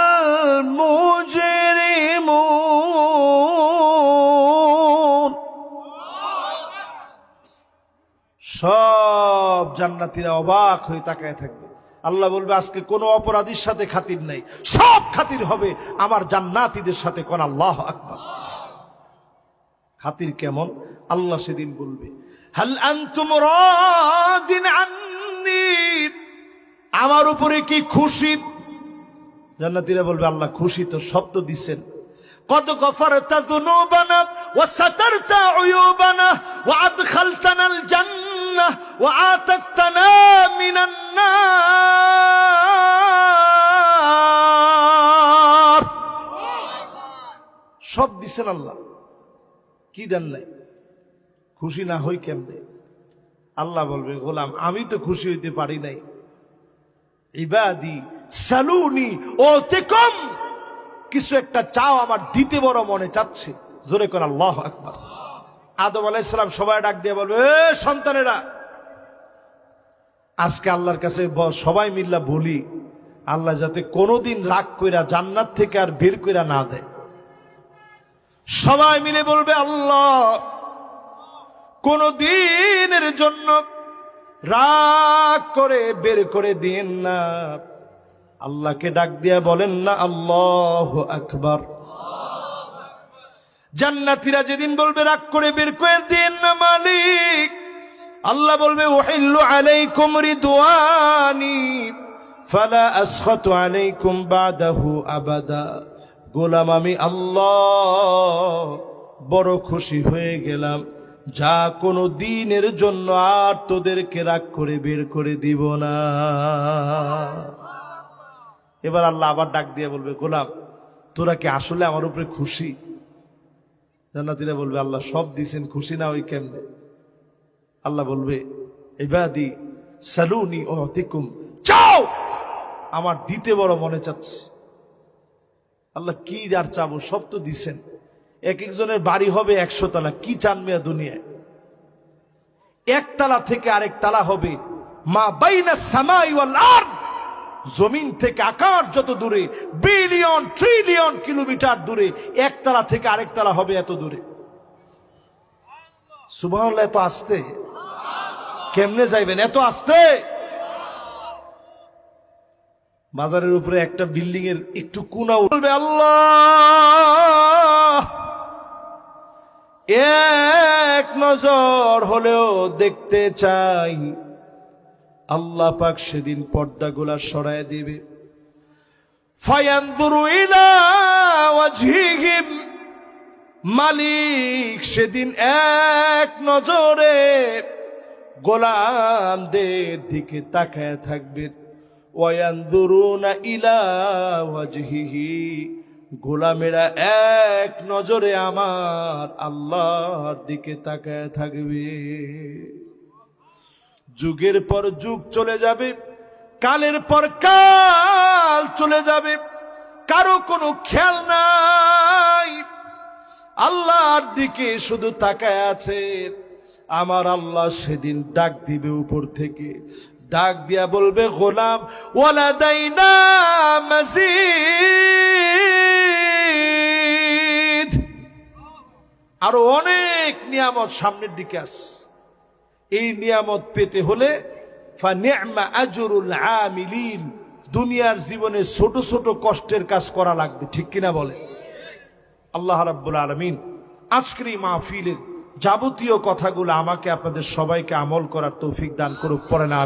মুজরিমুন। সব জান্নাতীরা অবাক হয়ে তাকায় থাকবে। আল্লাহ বলবে, আজকে কোনো অপরাধীর সাথে খাতির নাই, সব খাতির হবে আমার জান্নাতীদের সাথে। কোন আল্লাহু আকবার। খাতির কেমন? আল্লাহ সেদিন বলবে, হাল আনতুম রাদিন আন্নি, আমার উপরে কি খুশি? জান্নাতীরা বলবে, আল্লাহ খুশি তো, সব তো দিচ্ছেন। قد غفرت ذنوبنا وسترت عيوبنا وأدخلتنا الجنة وآتتنا من النار। সব দিছেন আল্লাহ, কি দেন নাই? খুশি না হই কেমনে? আল্লাহ বলবে, গোলাম আমি তো খুশি হইতে পারি নাই। ইবাদি সালুনি ওতিকুম, কিছু একটা চাও, আমার দিতে বড় মনে চাচ্ছে। জোরে কোন আল্লাহু আকবার। আদম আলাইহিস সালাম সবাই ডাক দিয়ে বলবে, এ সন্তানেরা, আজকে আল্লাহর কাছে সবাই মিল্লা বলি, আল্লাহ যাতে কোনোদিন রাগ কইরা জান্নাত থেকে আর বের কইরা না দেয়। সবাই মিলে বলবে, আল্লাহ কোন দিনের জন্য রাগ করে বের করে দিন না। আল্লাহকে ডাক দিয়া বলেন না আল্লাহু আকবার। জান্নাতীরা যেদিন বলবে রাগ করে বের করে দিন না মালিক, আল্লাহ বলবে উহিল্লু আলাইকুম রিদওয়ানি ফালা আসখাতু আলাইকুম বাদাহু আবাদা। গোলাম আমি আল্লাহ বড় খুশি হয়ে গেলাম, যা কোনো দিনের জন্য আর তোদেরকে রাগ করে বের করে দিব না। এবার আল্লাহ আবার ডাক দিয়ে বলবে, গোলাম তোরা কি আসলে আমার উপরে খুশি? জান্নাতীরা বলবে, আল্লাহ সব দিছেন, খুশি না ওই কেমনে? আল্লাহ বলবে, ইবাদি সালুনি উতিকুম, চাও, আমার দিতে বড় মনে চাচ্ছে। আল্লাহ কি আর চাবো, সব তো দিছেন। এক একজনের বাড়ি হবে 100 তলা, কি চান মিয়া দুনিয়ায়? একতলা থেকে আরেক তালা হবে, মা বাইনা সামাই ওয়াল আরদ, জমিন থেকে আকাশ যত দূরে, বিলিয়ন ট্রিলিয়ন কিলোমিটার দূরে, একতলা থেকে আরেক তালা হবে এত দূরে। সুবহানাল্লাহ। এত আস্তে কেমনে যাইবেন? এত আস্তে? বাজারের উপরে একটা বিল্ডিং এর একটু কোনা বলবে, আল্লাহ এক নজর হলেও দেখতে চাই। আল্লাহ পাক সেদিন পর্দাগুলা সরায় দিবে। ফায়ানজুরু ইলা ওয়াজহিহিম, মালিক সেদিন এক নজরে গোলামদের দিকে তাকায় থাকবেন। ওয়ায়ানজুরুনা ইলা ওয়াজহিহি, গোলামেরা এক নজরে আমার আল্লাহর দিকে তাকায় থাকবে। যুগের পর যুগ চলে যাবে, কালের পর কাল চলে যাবে, কারো কোনো খেয়াল নাই, আল্লাহর দিকে শুধু তাকায় আছে। আমার আল্লাহ সেদিন ডাক দিবে উপর থেকে, ডাক দিয়া বলবে, গোলাম ওয়ালাদাইনা মাজিদ, আরো অনেক নিয়ামত সামনের দিকে আছে। এই নিয়ামত পেতে হলে ফানি'মা আজরুল আমিলিন, দুনিয়ার জীবনে ছোট ছোট কষ্টের কাজ করা লাগবে, ঠিক কিনা বলে? আল্লাহ রাব্বুল আলামিন আজকের এই মাহফিলের যাবতীয় কথাগুলো আমাকে আপনাদের সবাইকে আমল করার তৌফিক দান করুক। পড়ে না।